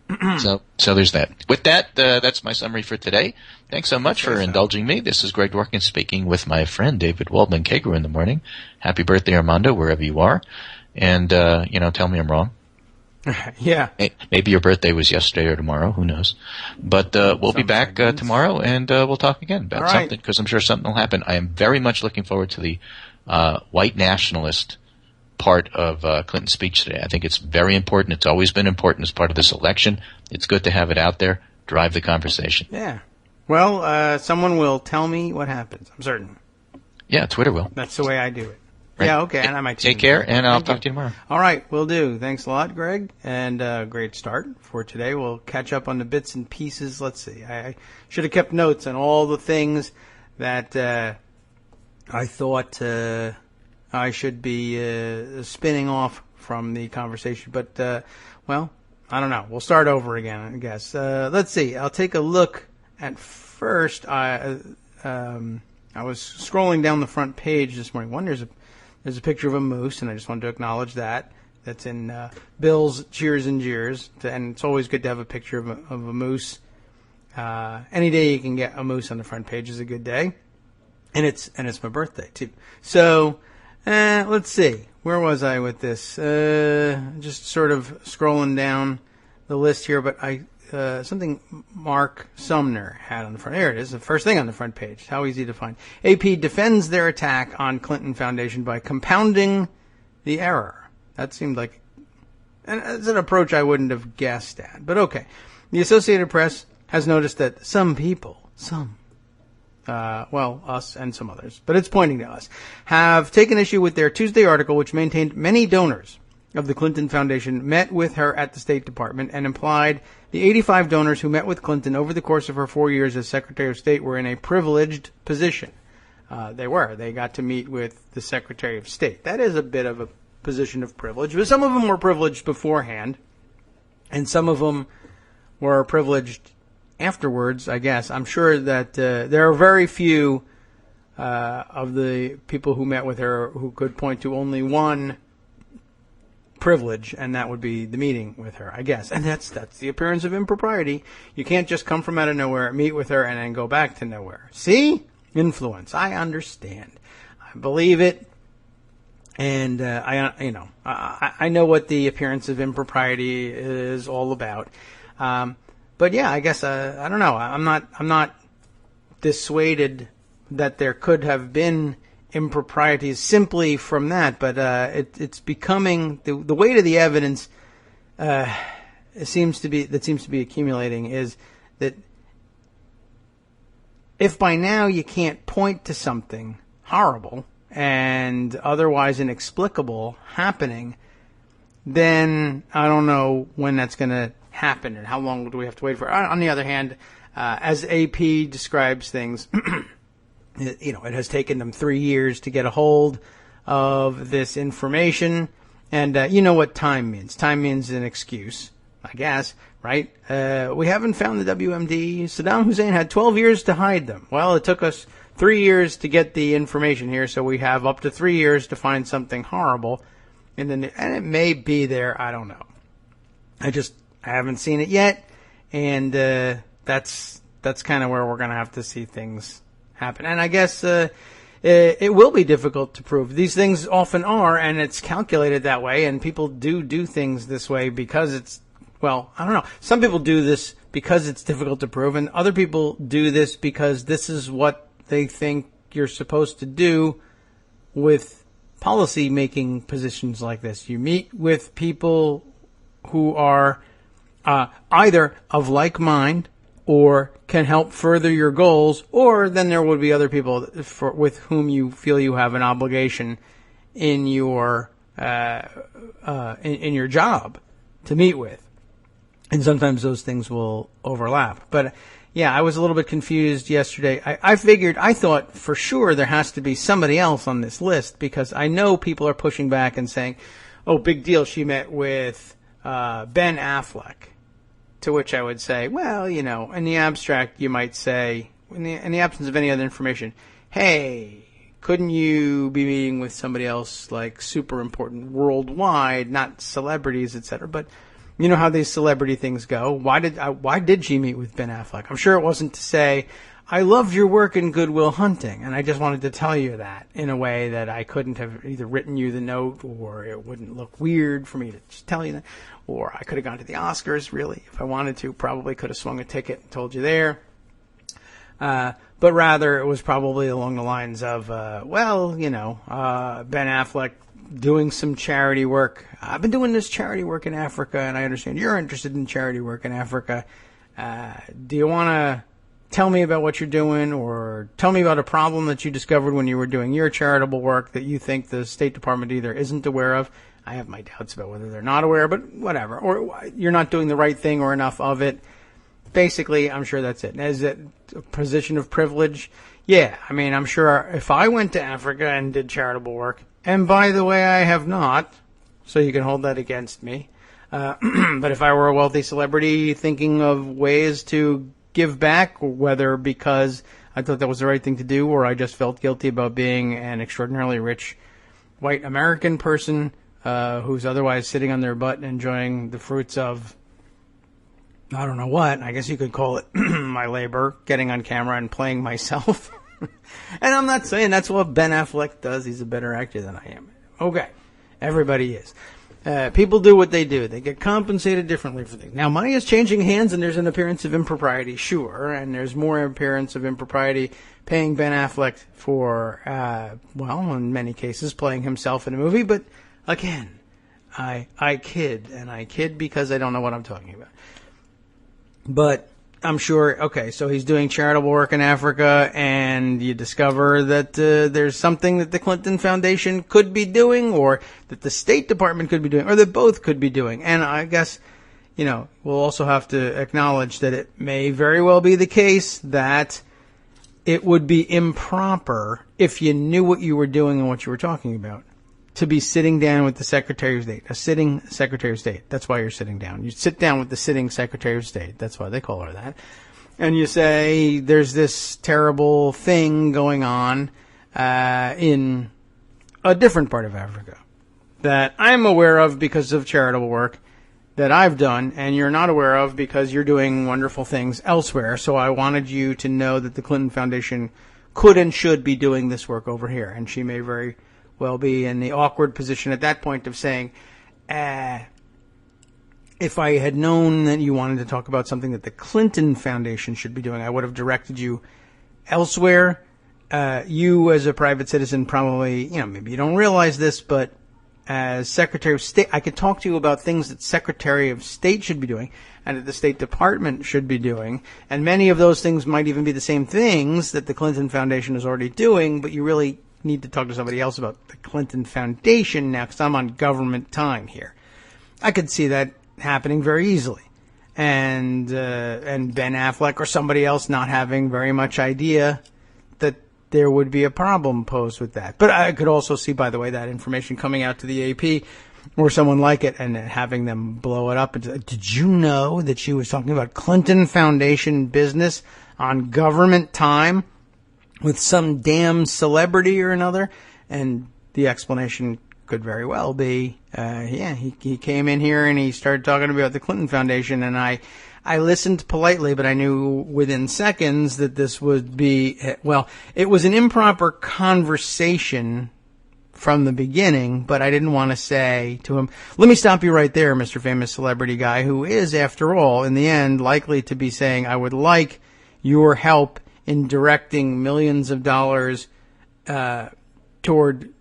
So there's that. With that, that's my summary for today. Thanks so much for indulging me. This is Greg Dworkin speaking with my friend David Waldman, Kagro in the morning. Happy birthday, Armando, wherever you are. And, tell me I'm wrong. Yeah. Maybe your birthday was yesterday or tomorrow. Who knows? But we'll be back tomorrow, and we'll talk again about something, because I'm sure something will happen. I am very much looking forward to the white nationalist part of Clinton's speech today. I think it's very important. It's always been important as part of this election. It's good to have it out there. Drive the conversation. Yeah. Well, someone will tell me what happens. I'm certain. Yeah, Twitter will. That's the way I do it. Right. Yeah, okay. And I might take care, and I'll talk to you tomorrow. All right, will do. Thanks a lot, Greg, and great start for today. We'll catch up on the bits and pieces. Let's see. I should have kept notes on all the things that I thought I should be spinning off from the conversation. But, well, I don't know. We'll start over again, I guess. Let's see. I'll take a look at first. I was scrolling down the front page this morning. There's a picture of a moose, and I just wanted to acknowledge that. That's in Bill's Cheers and Jeers, and it's always good to have a picture of a moose. Any day you can get a moose on the front page is a good day, and it's my birthday too. So let's see, where was I with this? Just sort of scrolling down the list here, but something Mark Sumner had on the front. There it is, the first thing on the front page. How easy to find. AP defends their attack on Clinton Foundation by compounding the error. That seemed like an approach I wouldn't have guessed at, but okay. The Associated Press has noticed that some people, us and some others, but it's pointing to us, have taken issue with their Tuesday article, which maintained many donors of the Clinton Foundation met with her at the State Department and implied the 85 donors who met with Clinton over the course of her 4 years as Secretary of State were in a privileged position. They got to meet with the Secretary of State. That is a bit of a position of privilege, but some of them were privileged beforehand, and some of them were privileged afterwards, I guess. I'm sure that there are very few of the people who met with her who could point to only one privilege, and that would be the meeting with her, I guess. And that's the appearance of impropriety. You can't just come from out of nowhere, meet with her, and then go back to nowhere. See? Influence. I understand. I believe it. And I know what the appearance of impropriety is all about. But yeah, I guess I don't know. I'm not dissuaded that there could have been improprieties simply from that, but it's becoming the weight of the evidence. Seems to be accumulating is that if by now you can't point to something horrible and otherwise inexplicable happening, then I don't know when that's going to happen and how long do we have to wait for it. On the other hand, as AP describes things, it has taken them 3 years to get a hold of this information. And you know what time means. Time means an excuse, I guess, right? We haven't found the WMD. Saddam Hussein had 12 years to hide them. Well, it took us 3 years to get the information here, so we have up to 3 years to find something horrible. And it may be there. I don't know. I haven't seen it yet. And that's kind of where we're going to have to see things happen. And I guess it will be difficult to prove. These things often are, and it's calculated that way, and people do things this way because it's, well, I don't know. Some people do this because it's difficult to prove, and other people do this because this is what they think you're supposed to do with policy-making positions like this. You meet with people who are either of like mind or can help further your goals, or then there would be other people with whom you feel you have an obligation in your in your job to meet with. And sometimes those things will overlap. But yeah, I was a little bit confused yesterday. I thought for sure there has to be somebody else on this list because I know people are pushing back and saying, oh, big deal, she met with Ben Affleck. To which I would say, well, in the abstract, you might say, in the absence of any other information, hey, couldn't you be meeting with somebody else like super important worldwide, not celebrities, etc.? But you know how these celebrity things go. Why did she meet with Ben Affleck? I'm sure it wasn't to say, I loved your work in Good Will Hunting, and I just wanted to tell you that in a way that I couldn't have either written you the note or it wouldn't look weird for me to just tell you that. Or I could have gone to the Oscars, really, if I wanted to. Probably could have swung a ticket and told you there. But rather, it was probably along the lines of, Ben Affleck doing some charity work. I've been doing this charity work in Africa, and I understand you're interested in charity work in Africa. Do you want to tell me about what you're doing, or tell me about a problem that you discovered when you were doing your charitable work that you think the State Department either isn't aware of? I have my doubts about whether they're not aware, but whatever. Or you're not doing the right thing or enough of it. Basically, I'm sure that's it. Is it a position of privilege? Yeah, I mean, I'm sure if I went to Africa and did charitable work, and by the way, I have not, so you can hold that against me. But if I were a wealthy celebrity thinking of ways to give back, whether because I thought that was the right thing to do or I just felt guilty about being an extraordinarily rich white American person who's otherwise sitting on their butt and enjoying the fruits of, I don't know what, I guess you could call it my labor, getting on camera and playing myself. And I'm not saying that's what Ben Affleck does. He's a better actor than I am. Okay. Everybody is. People do what they do. They get compensated differently for things. Now, money is changing hands, and there's an appearance of impropriety, sure, and there's more appearance of impropriety paying Ben Affleck for, in many cases, playing himself in a movie. But, again, I kid, and I kid because I don't know what I'm talking about. But I'm sure, okay, so he's doing charitable work in Africa, and you discover that there's something that the Clinton Foundation could be doing, or that the State Department could be doing, or that both could be doing. And I guess, we'll also have to acknowledge that it may very well be the case that it would be improper, if you knew what you were doing and what you were talking about, to be sitting down with the Secretary of State, a sitting Secretary of State. That's why you're sitting down. You sit down with the sitting Secretary of State. That's why they call her that. And you say, there's this terrible thing going on in a different part of Africa that I'm aware of because of charitable work that I've done, and you're not aware of because you're doing wonderful things elsewhere. So I wanted you to know that the Clinton Foundation could and should be doing this work over here. And she may very well be in the awkward position at that point of saying, if I had known that you wanted to talk about something that the Clinton Foundation should be doing, I would have directed you elsewhere. You as a private citizen probably, maybe you don't realize this, but as Secretary of State, I could talk to you about things that Secretary of State should be doing and that the State Department should be doing. And many of those things might even be the same things that the Clinton Foundation is already doing, but you really need to talk to somebody else about the Clinton Foundation now because I'm on government time here. I could see that happening very easily. And Ben Affleck or somebody else not having very much idea that there would be a problem posed with that. But I could also see, by the way, that information coming out to the AP or someone like it and having them blow it up. And did you know that she was talking about Clinton Foundation business on government time with some damn celebrity or another? And the explanation could very well be, he came in here and he started talking about the Clinton Foundation, and I listened politely, but I knew within seconds that this would be, it was an improper conversation from the beginning, but I didn't want to say to him, let me stop you right there, Mr. Famous Celebrity Guy, who is, after all, in the end, likely to be saying, I would like your help in directing millions of dollars toward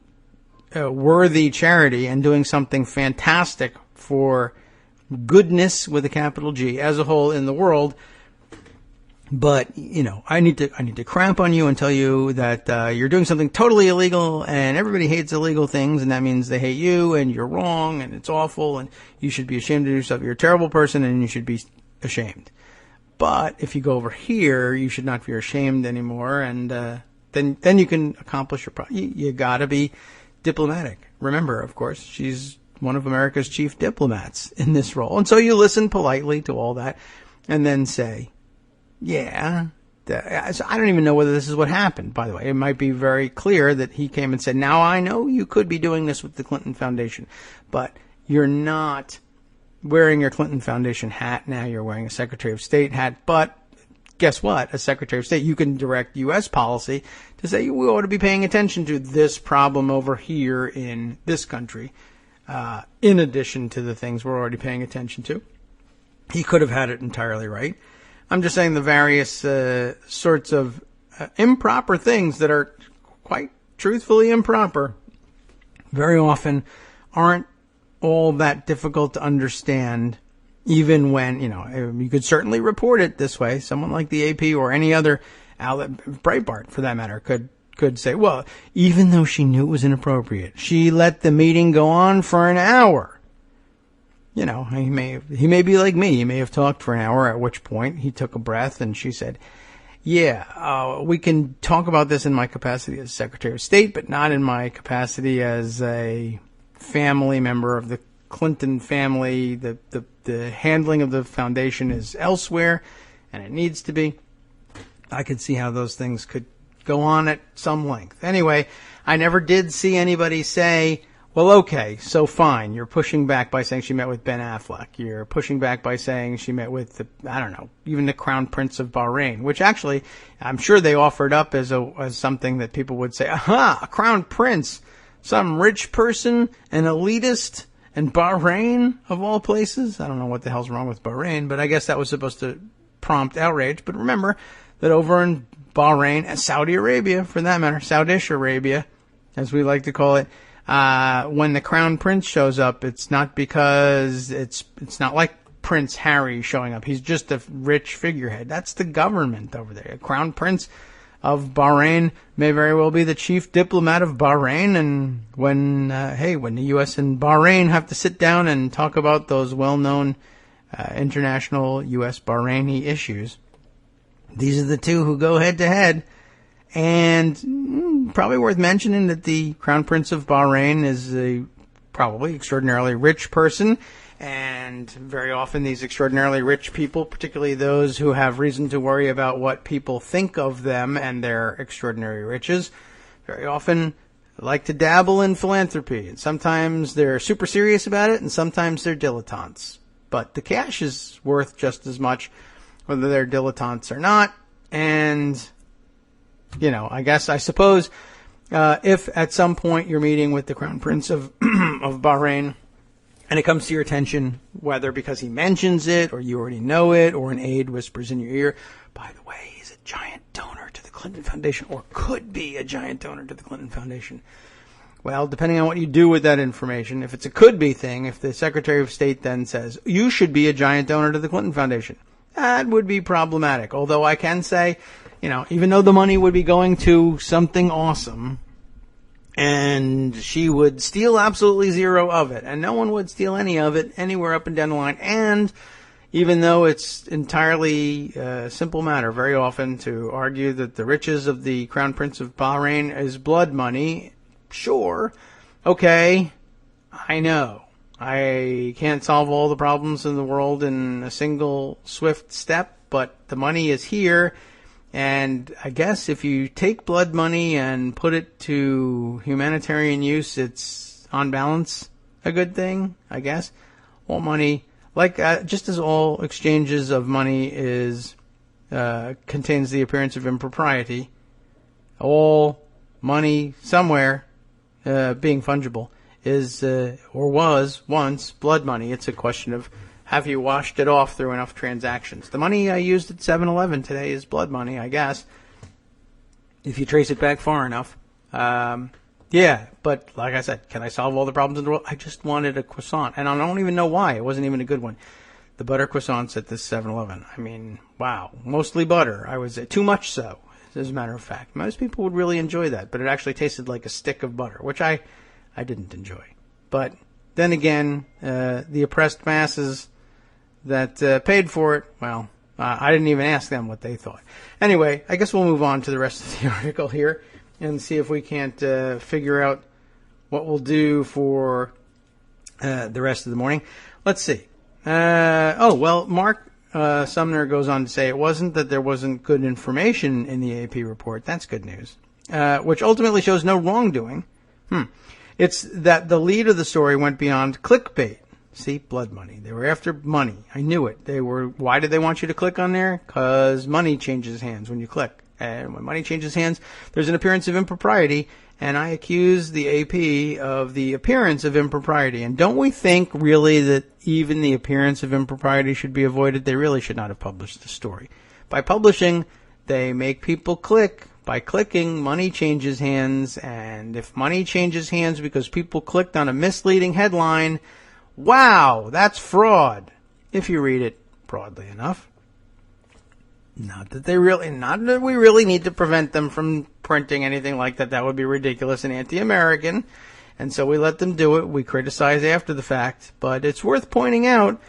worthy charity and doing something fantastic for goodness with a capital G as a whole in the world. But, I need to cramp on you and tell you that you're doing something totally illegal, and everybody hates illegal things, and that means they hate you, and you're wrong, and it's awful, and you should be ashamed of yourself. You're a terrible person, and you should be ashamed. But if you go over here, you should not feel ashamed anymore, and then you can accomplish your problem. You got to be diplomatic. Remember, of course, she's one of America's chief diplomats in this role. And so you listen politely to all that and then say, yeah. So I don't even know whether this is what happened, by the way. It might be very clear that he came and said, now I know you could be doing this with the Clinton Foundation, but you're not wearing your Clinton Foundation hat. Now you're wearing a Secretary of State hat. But guess what? As Secretary of State, you can direct U.S. policy to say we ought to be paying attention to this problem over here in this country, in addition to the things we're already paying attention to. He could have had it entirely right. I'm just saying the various sorts of improper things that are quite truthfully improper very often aren't all that difficult to understand, even when, you could certainly report it this way. Someone like the AP or any other outlet, Breitbart for that matter, could say, well, even though she knew it was inappropriate, she let the meeting go on for an hour. He may be like me. He may have talked for an hour, at which point he took a breath and she said, yeah, we can talk about this in my capacity as Secretary of State, but not in my capacity as a family member of the Clinton family. The handling of the foundation is elsewhere, and it needs to be. I could see how those things could go on at some length. Anyway, I never did see anybody say, well, okay, so fine. You're pushing back by saying she met with Ben Affleck. You're pushing back by saying she met with even the Crown Prince of Bahrain, which actually I'm sure they offered up as something that people would say, aha, a Crown Prince, some rich person, an elitist, and Bahrain of all places. I don't know what the hell's wrong with Bahrain, but I guess that was supposed to prompt outrage. But remember that over in Bahrain, and Saudi Arabia, for that matter, Saudish Arabia, as we like to call it, when the Crown Prince shows up, it's not because it's not like Prince Harry showing up. He's just a rich figurehead. That's the government over there. A Crown Prince of Bahrain may very well be the chief diplomat of Bahrain. And when the U.S. and Bahrain have to sit down and talk about those well-known international U.S. Bahraini issues, these are the two who go head-to-head. And probably worth mentioning that the Crown Prince of Bahrain is a probably extraordinarily rich person. And very often these extraordinarily rich people, particularly those who have reason to worry about what people think of them and their extraordinary riches, very often like to dabble in philanthropy. And sometimes they're super serious about it, and sometimes they're dilettantes. But the cash is worth just as much, whether they're dilettantes or not. And I suppose if at some point you're meeting with the Crown Prince of of Bahrain and it comes to your attention, whether because he mentions it or you already know it or an aide whispers in your ear, by the way, he's a giant donor to the Clinton Foundation or could be a giant donor to the Clinton Foundation. Well, depending on what you do with that information, if it's a could be thing, if the Secretary of State then says, you should be a giant donor to the Clinton Foundation, that would be problematic. Although I can say, even though the money would be going to something awesome, and she would steal absolutely zero of it, and no one would steal any of it anywhere up and down the line, and even though it's entirely a simple matter very often to argue that the riches of the Crown Prince of Bahrain is blood money, sure, okay, I know. I can't solve all the problems in the world in a single swift step, but the money is here. And I guess if you take blood money and put it to humanitarian use, it's on balance a good thing, I guess. All money, just as all exchanges of money contains the appearance of impropriety, all money somewhere being fungible is or was once blood money. It's a question of, have you washed it off through enough transactions? The money I used at 7-Eleven today is blood money, I guess, if you trace it back far enough. Yeah, but like I said, can I solve all the problems in the world? I just wanted a croissant, and I don't even know why. It wasn't even a good one. The butter croissants at this 7-Eleven. I mean, wow, mostly butter. I was too much so, as a matter of fact. Most people would really enjoy that, but it actually tasted like a stick of butter, which I didn't enjoy. But then again, the oppressed masses that paid for it, well, I didn't even ask them what they thought. Anyway, I guess we'll move on to the rest of the article here and see if we can't figure out what we'll do for the rest of the morning. Let's see. Mark Sumner goes on to say it wasn't that there wasn't good information in the AP report. That's good news. Which ultimately shows no wrongdoing. It's that the lead of the story went beyond clickbait. See, blood money. They were after money. I knew it. Why did they want you to click on there? Because money changes hands when you click. And when money changes hands, there's an appearance of impropriety. And I accuse the AP of the appearance of impropriety. And don't we think really that even the appearance of impropriety should be avoided? They really should not have published the story. By publishing, they make people click. By clicking, money changes hands. And if money changes hands because people clicked on a misleading headline, wow, that's fraud. If you read it broadly enough. Not that we really need to prevent them from printing anything like that. That would be ridiculous and anti-American. And so we let them do it. We criticize after the fact. But it's worth pointing out,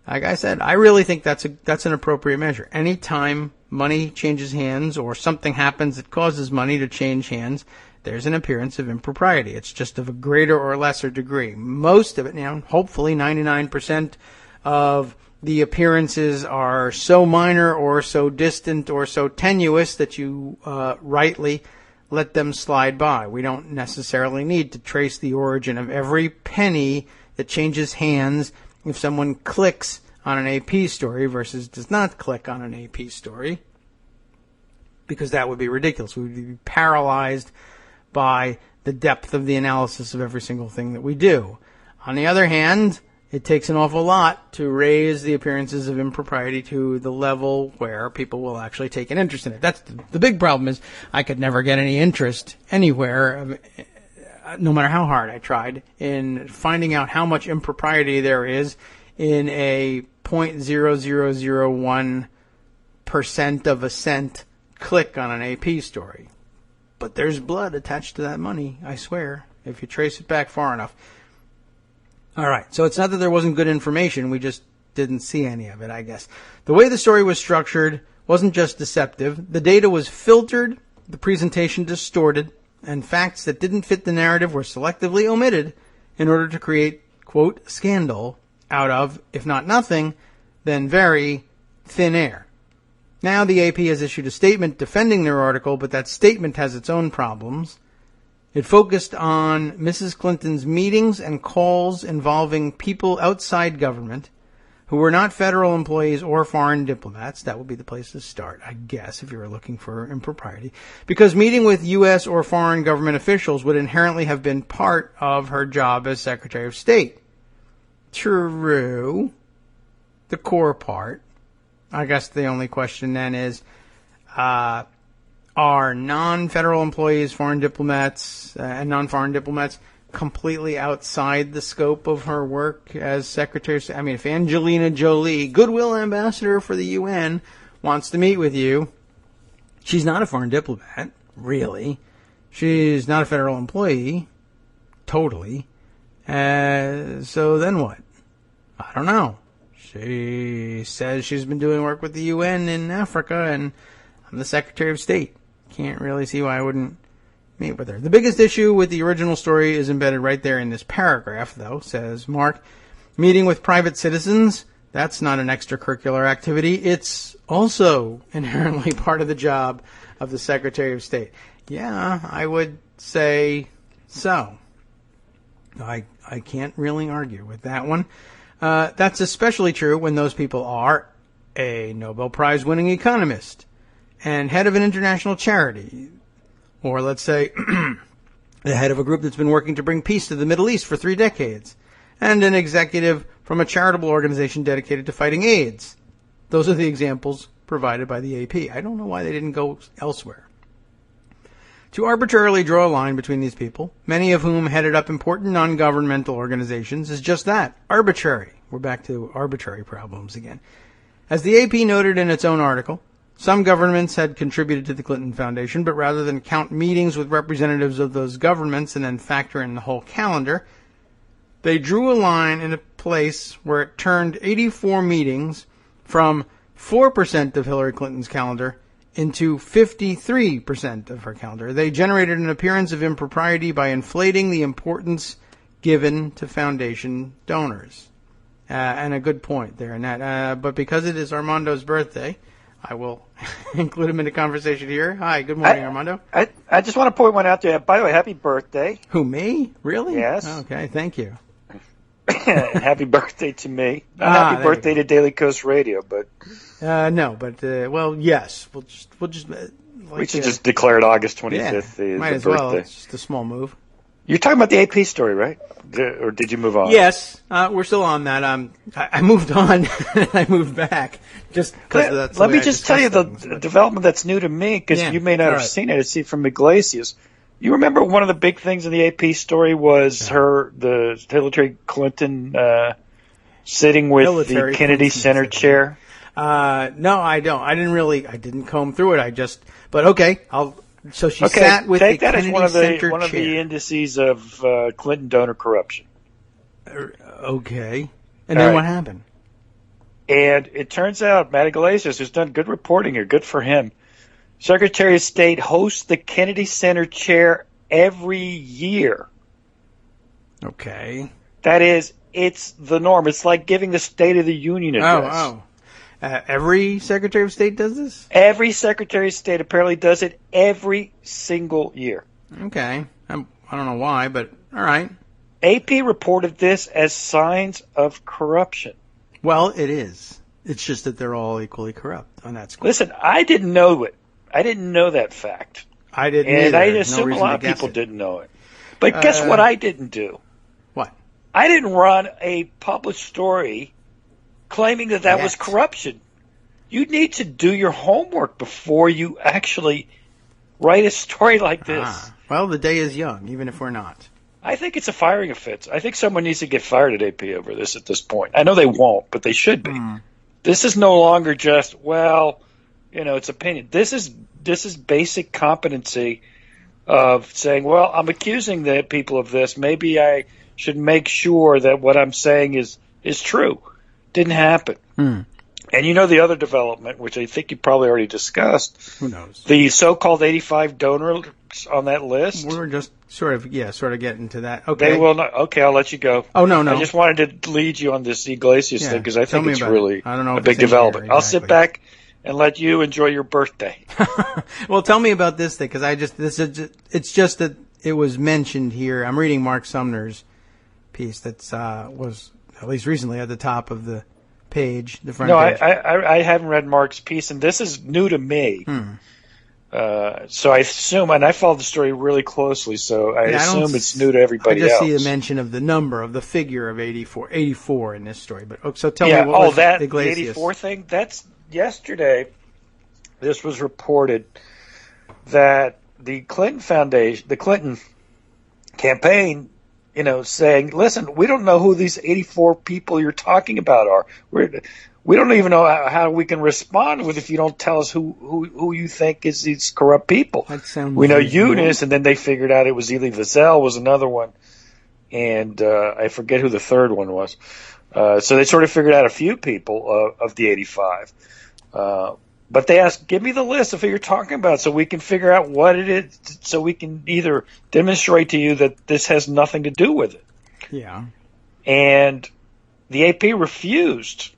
like I said, I really think that's an appropriate measure. Anytime money changes hands or something happens that causes money to change hands, there's an appearance of impropriety. It's just of a greater or lesser degree. Most of it now, hopefully 99% of the appearances are so minor or so distant or so tenuous that you rightly let them slide by. We don't necessarily need to trace the origin of every penny that changes hands if someone clicks on an AP story versus does not click on an AP story, because that would be ridiculous. We would be paralyzed by the depth of the analysis of every single thing that we do. On the other hand, it takes an awful lot to raise the appearances of impropriety to the level where people will actually take an interest in it. That's the big problem is I could never get any interest anywhere, no matter how hard I tried, in finding out how much impropriety there is in a 0.0001% of a cent click on an AP story. But there's blood attached to that money, I swear, if you trace it back far enough. All right, so it's not that there wasn't good information, we just didn't see any of it, I guess. The way the story was structured wasn't just deceptive. The data was filtered, the presentation distorted, and facts that didn't fit the narrative were selectively omitted in order to create, quote, scandal out of, if not nothing, then very thin air. Now the AP has issued a statement defending their article, but that statement has its own problems. It focused on Mrs. Clinton's meetings and calls involving people outside government who were not federal employees or foreign diplomats. That would be the place to start, I guess, if you were looking for impropriety. Because meeting with U.S. or foreign government officials would inherently have been part of her job as Secretary of State. True. The core part. I guess the only question then is, are non-federal employees, foreign diplomats, and non-foreign diplomats completely outside the scope of her work as Secretary of State? I mean, if Angelina Jolie, goodwill ambassador for the UN, wants to meet with you, she's not a foreign diplomat, really. She's not a federal employee, totally. So then what? I don't know. She says she's been doing work with the UN in Africa, and I'm the Secretary of State. Can't really see why I wouldn't meet with her. The biggest issue with the original story is embedded right there in this paragraph, though, says Mark. Meeting with private citizens, that's not an extracurricular activity. It's also inherently part of the job of the Secretary of State. Yeah, I would say so. I can't really argue with that one. That's especially true when those people are a Nobel Prize winning economist and head of an international charity, or let's say the head of a group that's been working to bring peace to the Middle East for 3 decades, and an executive from a charitable organization dedicated to fighting AIDS. Those are the examples provided by the AP. I don't know why they didn't go elsewhere. To arbitrarily draw a line between these people, many of whom headed up important non-governmental organizations, is just that, arbitrary. We're back to arbitrary problems again. As the AP noted in its own article, some governments had contributed to the Clinton Foundation, but rather than count meetings with representatives of those governments and then factor in the whole calendar, they drew a line in a place where it turned 84 meetings from 4% of Hillary Clinton's calendar into 53% of her calendar. They generated an appearance of impropriety by inflating the importance given to foundation donors. And a good point there in that. But because it is Armando's birthday, I will include him in the conversation here. Hi, good morning, Armando. I just want to point one out there. By the way, happy birthday. Who, me? Really? Yes. Okay, thank you. Happy birthday to me. Not happy birthday to Daily Coast Radio, but no, but well, yes. We'll just we should just declare it August 25th. Yeah, might as well. It's just a small move. You're talking about the AP story, right? Or did you move on? Yes, we're still on that. I moved on and I moved back just because that's. Let me just tell you the development that's new to me, because you may not have seen it. I see it from Iglesias. You remember one of the big things in the AP story was the Hillary Clinton sitting with the Kennedy Center chair? No, I don't. I didn't comb through it. But okay, so she sat with the Kennedy Center chair. Take that as one of the indices of Clinton donor corruption. Okay. And then what happened? And it turns out Matt Iglesias has done good reporting here. Good for him. Secretary of State hosts the Kennedy Center chair every year. Okay. That is, it's the norm. It's like giving the State of the Union address. Every Secretary of State does this? Every Secretary of State apparently does it every single year. Okay. I don't know why, but all right. AP reported this as signs of corruption. Well, it is. It's just that they're all equally corrupt on that score. Listen, I didn't know it. I didn't know that fact. I didn't either. And I There's assume no a lot of people didn't know it. But guess what I didn't do? What? I didn't run a published story claiming that was corruption. You need to do your homework before you actually write a story like this. Well, the day is young, even if we're not. I think it's a firing offense. I think someone needs to get fired at AP over this at this point. I know they won't, but they should be. This is no longer just, it's opinion. This is basic competency of saying, well, I'm accusing the people of this. Maybe I should make sure that what I'm saying is true. Didn't happen. And you know the other development, which I think you probably already discussed. Who knows? The so-called 85 donors on that list. We were just sort of getting to that. Okay. They will not. Okay, I'll let you go. Oh, no. I just wanted to lead you on this Iglesias thing because I think it's really a big development. Exactly. I'll sit back and let you enjoy your birthday. Well, tell me about this thing, because it's just that it was mentioned here. I'm reading Mark Sumner's piece that was at least recently at the top of the page, the front page. I haven't read Mark's piece, and this is new to me. So I assume, and I followed the story really closely, so I assume it's new to everybody else. I just see the mention of the figure of 84 in this story. But so tell me what was the Iglesias? 84 thing? That's yesterday. This was reported that the Clinton Foundation, the Clinton campaign, saying, listen, we don't know who these 84 people you're talking about are. We don't even know how we can respond with if you don't tell us who you think is these corrupt people. We know Eunice, and then they figured out it was Elie Wiesel was another one, and I forget who the third one was. So they sort of figured out a few people of the 85. But they asked, give me the list of who you're talking about so we can figure out what it is, so we can either demonstrate to you that this has nothing to do with it. Yeah. And the AP refused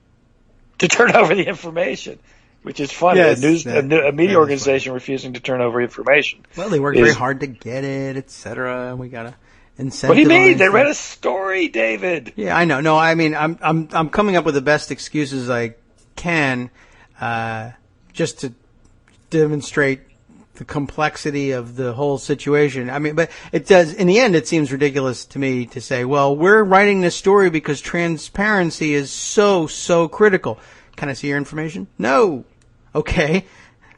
to turn over the information, which is funny. Yes, a media organization refusing to turn over information. Well, they worked very hard to get it, etc. We got to incentivize. What do you mean? They read a story, David. Yeah, I know. No, I mean, I'm coming up with the best excuses I can, just to demonstrate the complexity of the whole situation. I mean, but it does, in the end, it seems ridiculous to me to say, well, we're writing this story because transparency is so critical. Can I see your information? No. Okay.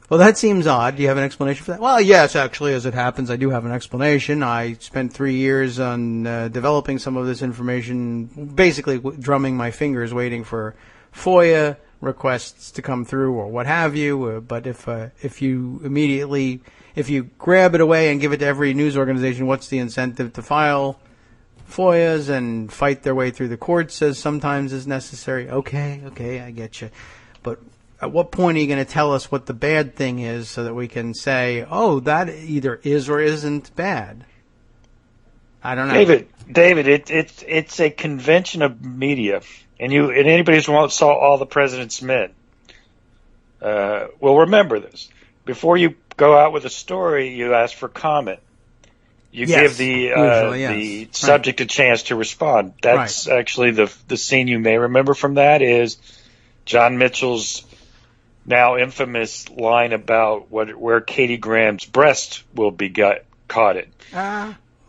Well, that seems odd. Do you have an explanation for that? Well, yes, actually, as it happens, I do have an explanation. I spent 3 years on developing some of this information, basically drumming my fingers, waiting for FOIA requests to come through or what have you. But if you grab it away and give it to every news organization, what's the incentive to file FOIAs and fight their way through the courts as sometimes is necessary? Okay, I get you. But at what point are you going to tell us what the bad thing is so that we can say, oh, that either is or isn't bad? I don't know. David, it's a convention of media, and anybody who saw All the President's Men will remember this. Before you go out with a story, you ask for comment. You give the subject a chance to respond. That's actually the scene you may remember from that is John Mitchell's now infamous line about where Katie Graham's breast will be caught in.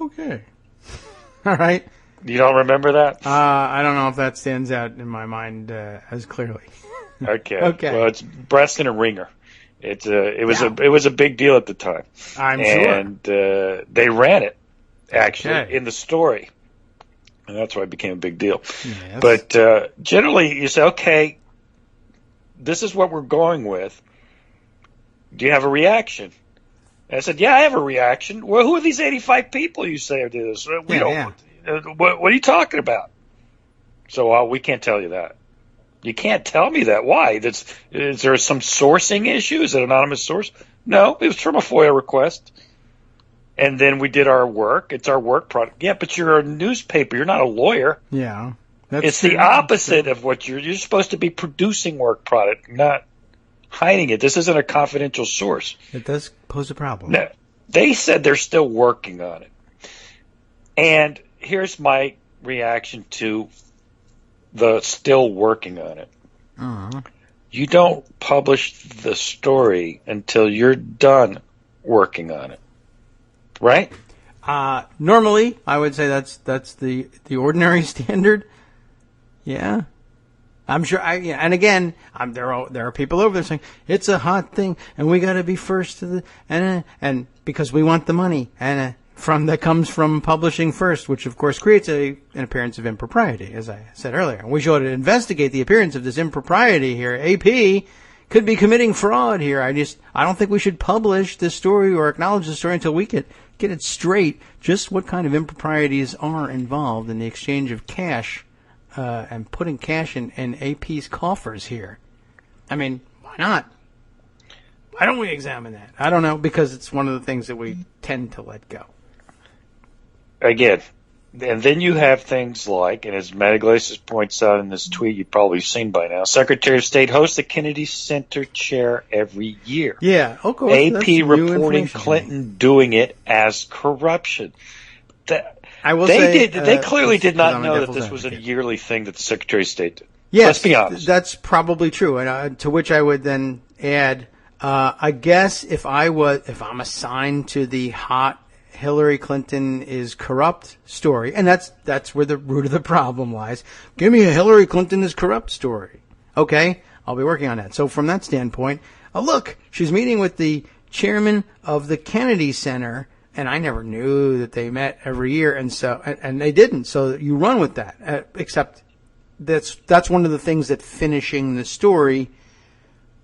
Okay. All right. You don't remember that? I don't know if that stands out in my mind as clearly. Okay. Okay. Well, it's breast in a ringer. It was a big deal at the time. I'm sure. And they ran it actually in the story, and that's why it became a big deal. Yes. But generally, you say, okay, this is what we're going with. Do you have a reaction? And I said, yeah, I have a reaction. Well, who are these 85 people you say do this? We don't. What are you talking about? So we can't tell you that. You can't tell me that. Why? Is there some sourcing issue? Is it an anonymous source? No, it was from a FOIA request. And then we did our work. It's our work product. Yeah, but you're a newspaper. You're not a lawyer. Yeah. It's the opposite of what you're supposed to be producing work product, not hiding it. This isn't a confidential source. It does pose a problem. No, they said they're still working on it. And here's my reaction to the still working on it. Uh-huh. You don't publish the story until you're done working on it. Right? Normally, I would say that's the ordinary standard. Yeah, I'm sure. And again, there are people over there saying it's a hot thing, and we got to be first to the and because we want the money and that comes from publishing first, which of course creates an appearance of impropriety, as I said earlier. And we should investigate the appearance of this impropriety here. AP could be committing fraud here. I don't think we should publish this story or acknowledge the story until we get it straight. Just what kind of improprieties are involved in the exchange of cash. And putting cash in AP's coffers here. I mean, why not? Why don't we examine that? I don't know, because it's one of the things that we tend to let go. Again, and then you have things like, and as Matt Iglesias points out in this tweet you've probably seen by now, Secretary of State hosts the Kennedy Center chair every year. Yeah, of course. AP reporting Clinton doing it as corruption. They clearly did not know that this was a yearly thing that the Secretary of State did. Yes, let's be honest. That's probably true. And to which I would then add, I guess if I'm assigned to the hot Hillary Clinton is corrupt story, and that's where the root of the problem lies. Give me a Hillary Clinton is corrupt story. Okay, I'll be working on that. So from that standpoint, look, she's meeting with the chairman of the Kennedy Center. And I never knew that they met every year, and they didn't. So you run with that. Except that's one of the things that finishing the story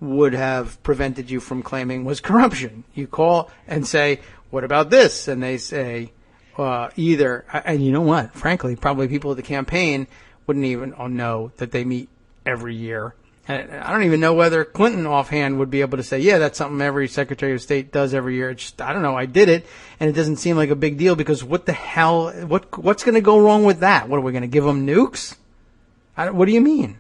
would have prevented you from claiming was corruption. You call and say, "What about this?" And they say either. And you know what? Frankly, probably people at the campaign wouldn't even know that they meet every year. And I don't even know whether Clinton offhand would be able to say, yeah, that's something every Secretary of State does every year. It's just, I don't know, I did it, and it doesn't seem like a big deal because what the hell, what's going to go wrong with that? What, are we going to give them nukes? What do you mean?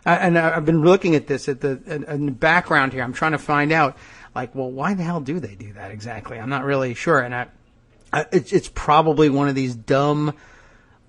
And I've been looking at this in the background here. I'm trying to find out, why the hell do they do that exactly? I'm not really sure. And it's probably one of these dumb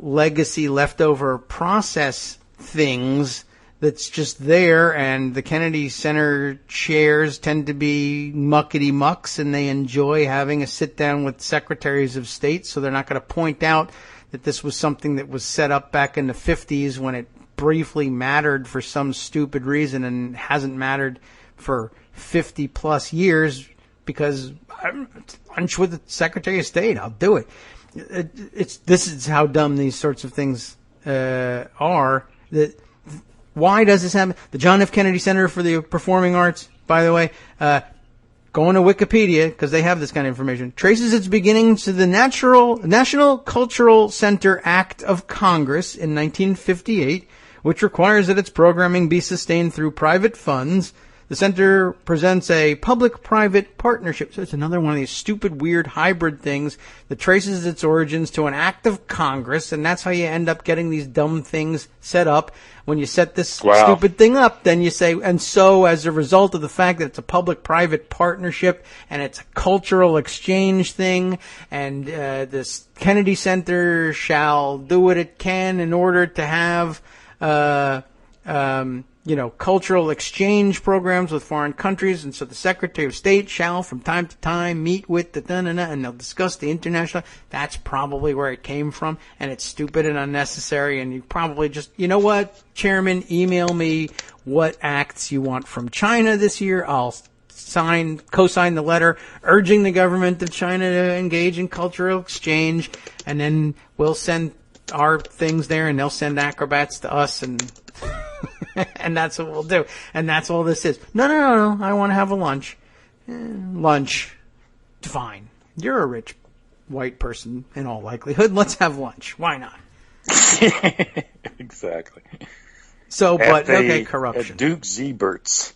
legacy leftover process things that's just there, and the Kennedy Center chairs tend to be muckety mucks, and they enjoy having a sit down with secretaries of state, so they're not going to point out that this was something that was set up back in the 50s when it briefly mattered for some stupid reason and hasn't mattered for 50 plus years because I'm lunch with the Secretary of State. I'll do it. This is how dumb these sorts of things are. Why does this happen? The John F. Kennedy Center for the Performing Arts, by the way, going to Wikipedia, because they have this kind of information, traces its beginnings to the National Cultural Center Act of Congress in 1958, which requires that its programming be sustained through private funds. The center presents a public-private partnership. So it's another one of these stupid, weird hybrid things that traces its origins to an act of Congress, and that's how you end up getting these dumb things set up. When you set this stupid thing up, then you say, and so as a result of the fact that it's a public-private partnership and it's a cultural exchange thing, and this Kennedy Center shall do what it can in order to have cultural exchange programs with foreign countries, and so the Secretary of State shall, from time to time, meet with the and they'll discuss the international. That's probably where it came from, and it's stupid and unnecessary, and you probably just, you know what, Chairman, email me what acts you want from China this year. I'll co-sign the letter urging the government of China to engage in cultural exchange, and then we'll send our things there, and they'll send acrobats to us, and and that's what we'll do. And that's all this is. No. I want to have a lunch. Lunch. Fine. You're a rich white person in all likelihood. Let's have lunch. Why not? Exactly. So, but, okay, corruption. At Duke Zebert's.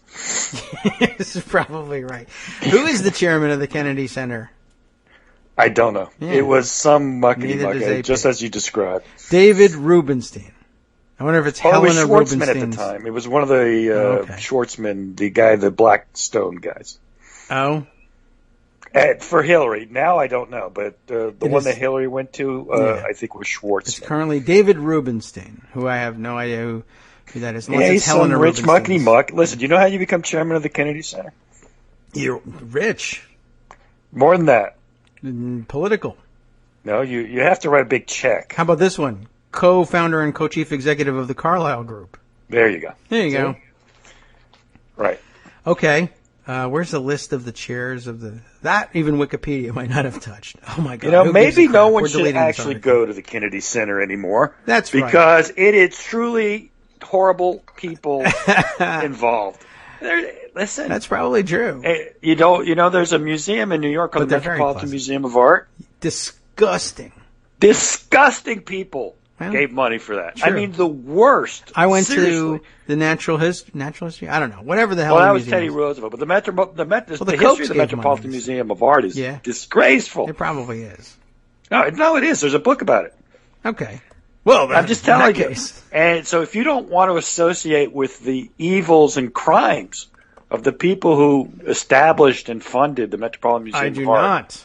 This is probably right. Who is the chairman of the Kennedy Center? I don't know. Yeah. It was some Neither muckety-muck, just as you described. David Rubenstein. I wonder if it's Helena It was Schwartzman Rubinstein's. at the time. It was one of the Schwartzman, the Blackstone guys. Oh. For Hillary. Now I don't know, but the one that Hillary went to, I think was Schwartzman. It's currently David Rubenstein, who I have no idea who that is. Yeah, he's some rich muckety-muck. Listen, do you know how you become chairman of the Kennedy Center? You're rich. More than that. Political. No, you have to write a big check. How about this one? Co-founder and co-chief executive of the Carlyle Group. There you go. There you go. Right. Okay. Where's the list of the chairs of the... That even Wikipedia might not have touched. Oh, my God. You know, maybe no one should actually go to the Kennedy Center anymore. That's right. Because it is truly horrible people involved. Listen. That's probably true. You know, there's a museum in New York called the Metropolitan Museum of Art. Disgusting people. Well, gave money for that. Sure. I mean, the worst. I went Seriously. to the natural history. I don't know, whatever the hell. Well, that the was museum Teddy is. Roosevelt, but the history Kochs of the gave Metropolitan money. Museum of Art is disgraceful. It probably is. No, it is. There's a book about it. Okay. Well, I'm just telling you. Case. And so, if you don't want to associate with the evils and crimes of the people who established and funded the Metropolitan Museum of Art, not.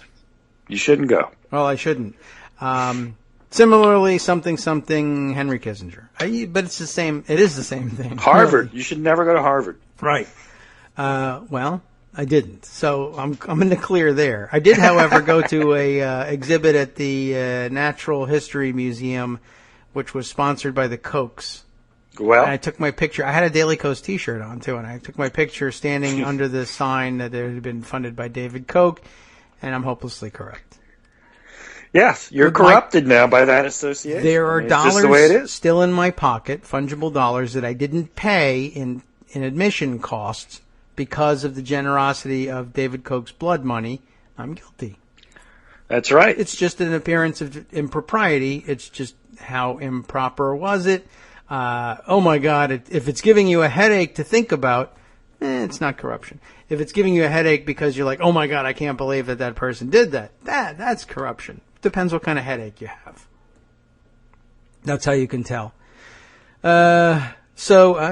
You shouldn't go. Well, I shouldn't. Similarly, something Henry Kissinger. But it's the same. It is the same thing. Harvard. Really. You should never go to Harvard. Right. Well, I didn't. So I'm in the clear there. I did, however, go to a exhibit at the Natural History Museum, which was sponsored by the Kochs. Well, and I took my picture. I had a Daily Kos T-shirt on too, and I took my picture standing under the sign that it had been funded by David Koch, and I'm hopelessly correct. Yes, you're corrupted now by that association. There are dollars the way it is. Still in my pocket, fungible dollars that I didn't pay in admission costs because of the generosity of David Koch's blood money. I'm guilty. That's right. It's just an appearance of impropriety. It's just how improper was it? Oh my God! If it's giving you a headache to think about, it's not corruption. If it's giving you a headache because you're like, oh my God, I can't believe that person did that. That's corruption. Depends what kind of headache you have. That's how you can tell. It's a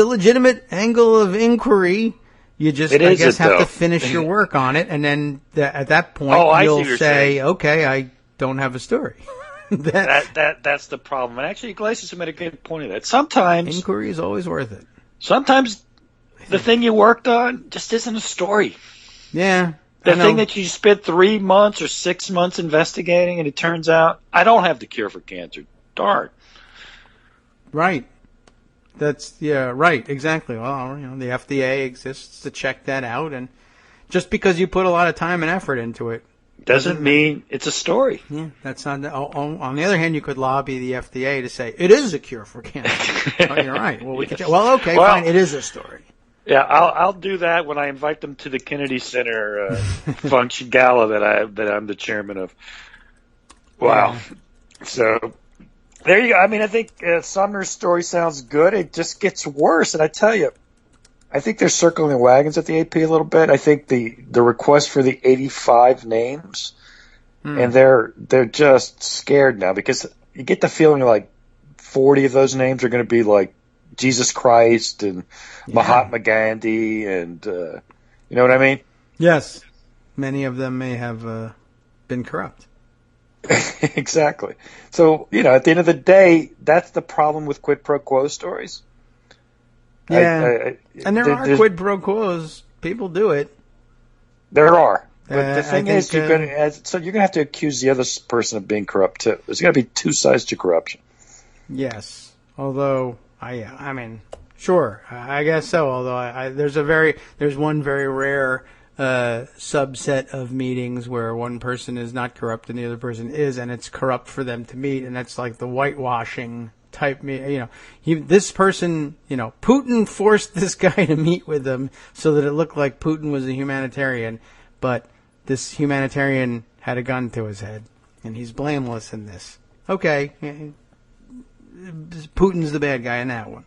legitimate angle of inquiry. You just, I guess, have to finish your work on it, and then at that point you'll say, okay, I don't have a story. That's the problem. And actually, Iglesias made a good point of that. Sometimes inquiry is always worth it. Sometimes the thing you worked on just isn't a story. Yeah. The thing that you spent 3 months or 6 months investigating, and it turns out, I don't have the cure for cancer. Darn. Right. Right, exactly. Well, the FDA exists to check that out, and just because you put a lot of time and effort into it doesn't mean it's a story. Yeah, that's not. On the other hand, you could lobby the FDA to say it is a cure for cancer. Oh, you're right. Well, fine. It is a story. Yeah, I'll do that when I invite them to the Kennedy Center function gala that I'm the chairman of. Wow. Yeah. There you go. I mean, I think Sumner's story sounds good. It just gets worse. And I tell you, I think they're circling the wagons at the AP a little bit. I think the request for the 85 names, and they're just scared now because you get the feeling like 40 of those names are going to be like Jesus Christ and Mahatma Gandhi and you know what I mean? Yes. Many of them may have been corrupt. Exactly. So, at the end of the day, that's the problem with quid pro quo stories. Yeah. And there are quid pro quos. People do it. There are. But the thing is, you're going to have to accuse the other person of being corrupt, too. There's got to be two sides to corruption. Yes. Although, I mean, sure. I guess so. Although there's one very rare subset of meetings where one person is not corrupt and the other person is, and it's corrupt for them to meet, and that's like the whitewashing type. This person, Putin forced this guy to meet with him so that it looked like Putin was a humanitarian, but this humanitarian had a gun to his head, and he's blameless in this. Okay, Putin's the bad guy in that one.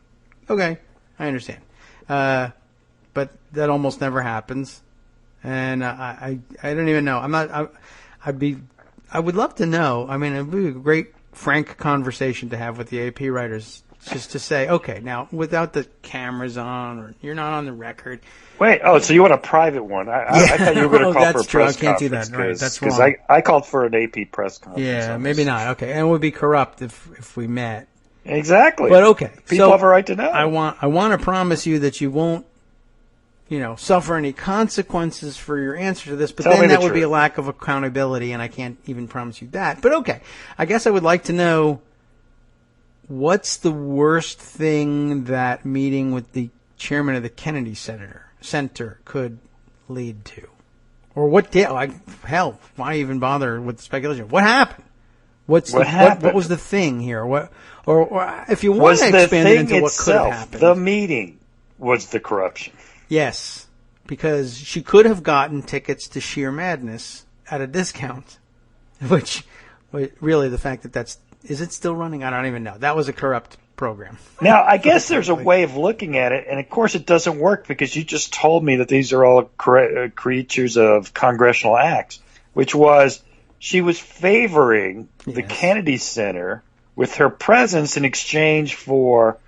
Okay, I understand, but that almost never happens. And I don't even know. I would love to know. I mean, it'd be a great, frank conversation to have with the AP writers, just to say, okay, now without the cameras on, or you're not on the record. Wait, so you want a private one? I thought you were going to call for a press true. I can't conference. Do that. Right, that's wrong. Because I called for an AP press conference. Yeah, maybe not. Okay, and it would be corrupt if we met. Exactly. But okay, people have a right to know. I want to promise you that you won't, suffer any consequences for your answer to this, but then that would be a lack of accountability, and I can't even promise you that. But okay, I guess I would like to know, what's the worst thing that meeting with the chairman of the Kennedy Center could lead to? Or what did, hell, why even bother with the speculation? What happened? What was the thing here? Or if you want to expand it into what could have happened. The meeting was the corruption. Yes, because she could have gotten tickets to Sheer Madness at a discount, which really the fact that is it still running? I don't even know. That was a corrupt program. Now, I guess there's a way of looking at it, and of course it doesn't work because you just told me that these are all creatures of congressional acts, which was she was favoring the Kennedy Center with her presence in exchange for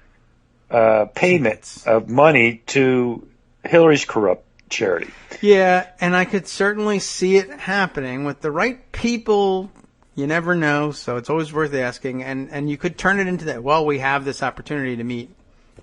payments of money to Hillary's corrupt charity. Yeah, and I could certainly see it happening with the right people. You never know, so it's always worth asking. And you could turn it into that, well, we have this opportunity to meet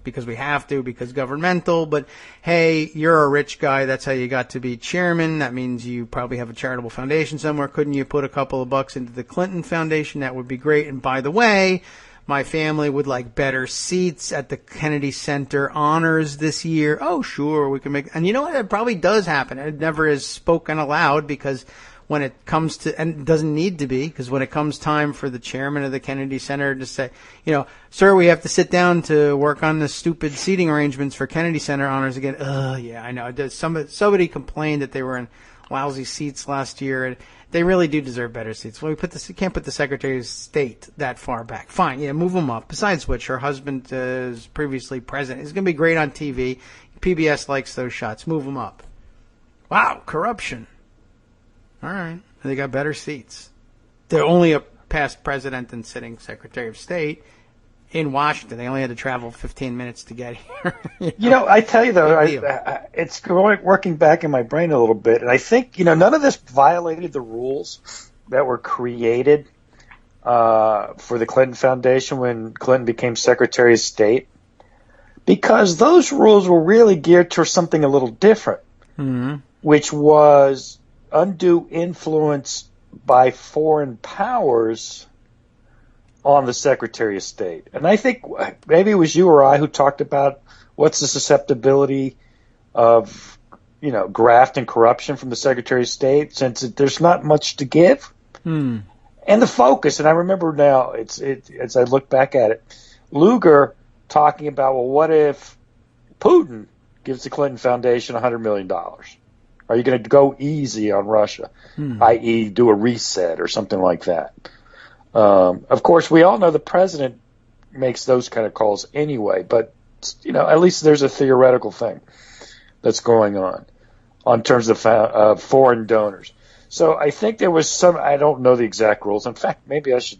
because we have to, because governmental, but hey, you're a rich guy, that's how you got to be chairman. That means you probably have a charitable foundation somewhere. Couldn't you put a couple of bucks into the Clinton Foundation? That would be great. And by the way, my family would like better seats at the Kennedy Center honors this year. Oh, sure, we can make... And you know what? It probably does happen. It never is spoken aloud because when it comes to... And it doesn't need to be, because when it comes time for the chairman of the Kennedy Center to say, sir, we have to sit down to work on the stupid seating arrangements for Kennedy Center honors again. Yeah, I know. Somebody complained that they were in lousy seats last year, and they really do deserve better seats. Well, you can't put the Secretary of State that far back. Fine, move them up. Besides which, her husband is previously president. It's going to be great on TV. PBS likes those shots. Move them up. Wow, corruption. All right, they got better seats. They're only a past president and sitting Secretary of State in Washington. They only had to travel 15 minutes to get here. I tell you, though, it's working back in my brain a little bit. And I think, none of this violated the rules that were created for the Clinton Foundation when Clinton became Secretary of State. Because those rules were really geared towards something a little different, which was undue influence by foreign powers on the Secretary of State. And I think maybe it was you or I who talked about what's the susceptibility of, graft and corruption from the Secretary of State, since there's not much to give. And the focus, and I remember now, as I look back at it, Lugar talking about, well, what if Putin gives the Clinton Foundation $100 million? Are you going to go easy on Russia, i.e. do a reset or something like that? Of course, we all know the president makes those kind of calls anyway, but at least there's a theoretical thing that's going on terms of foreign donors. So I think there was I don't know the exact rules. In fact, maybe I should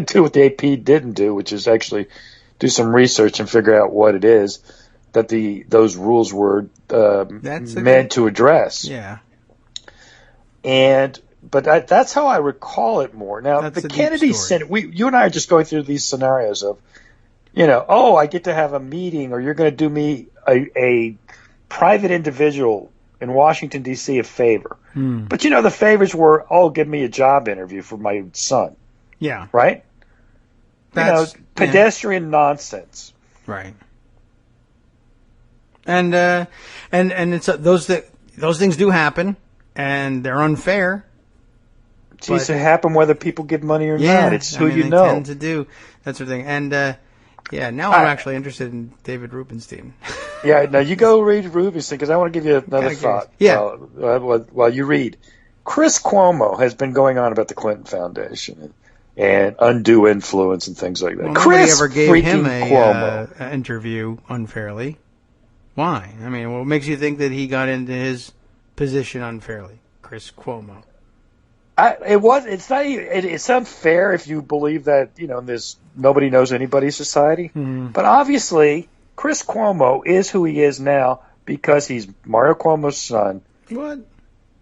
do what the AP didn't do, which is actually do some research and figure out what it is that those rules were meant to address. Yeah. But that's how I recall it more. Now, the Kennedy Center, you and I are just going through these scenarios of, I get to have a meeting, or you're going to do me a private individual in Washington, D.C. a favor. But, the favors were, give me a job interview for my son. Yeah. Right? Pedestrian nonsense. Right. And it's those things do happen, and they're unfair. It seems to happen whether people give money or not. It's who you know. They tend to do that sort of thing. And now I'm actually interested in David Rubenstein. Yeah, now you go read Rubenstein, because I want to give you another thought. Yeah. While you read, Chris Cuomo has been going on about the Clinton Foundation and undue influence and things like that. Well, Chris nobody ever gave him Cuomo. an interview unfairly. Why? I mean, what makes you think that he got into his position unfairly? Chris Cuomo. It's unfair if you believe that, in this nobody knows anybody society. Mm-hmm. But obviously, Chris Cuomo is who he is now because he's Mario Cuomo's son. What?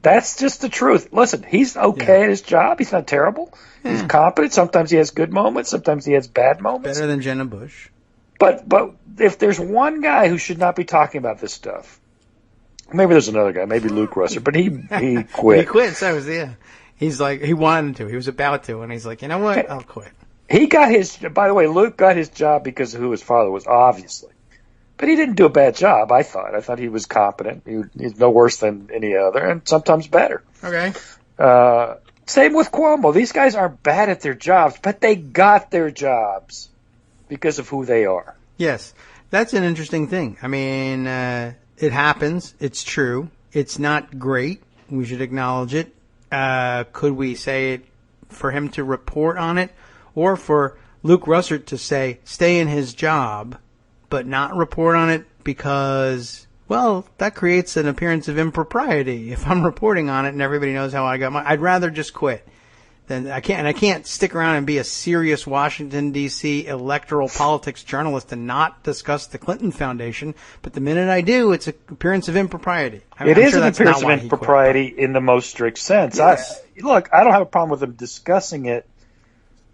That's just the truth. Listen, he's okay at his job. He's not terrible. Yeah. He's competent. Sometimes he has good moments. Sometimes he has bad moments. Better than Jenna Bush. But if there's one guy who should not be talking about this stuff, maybe there's another guy, maybe Luke Russer, but he quit. He quit. So he's like, he wanted to. He was about to, and he's like, you know what? I'll quit. He got by the way, Luke got his job because of who his father was, obviously. But he didn't do a bad job, I thought. I thought he was competent. He's no worse than any other, and sometimes better. Okay. Same with Cuomo. These guys aren't bad at their jobs, but they got their jobs because of who they are. Yes. That's an interesting thing. I mean, it happens. It's true. It's not great. We should acknowledge it. Could we say it for him to report on it, or for Luke Russert to say stay in his job but not report on it because, well, that creates an appearance of impropriety. If I'm reporting on it and everybody knows how I got I'd rather just quit. Then I can't stick around and be a serious Washington, D.C. electoral politics journalist and not discuss the Clinton Foundation. But the minute I do, it's an appearance of impropriety. It is an appearance of impropriety in the most strict sense. Yeah. Look, I don't have a problem with them discussing it,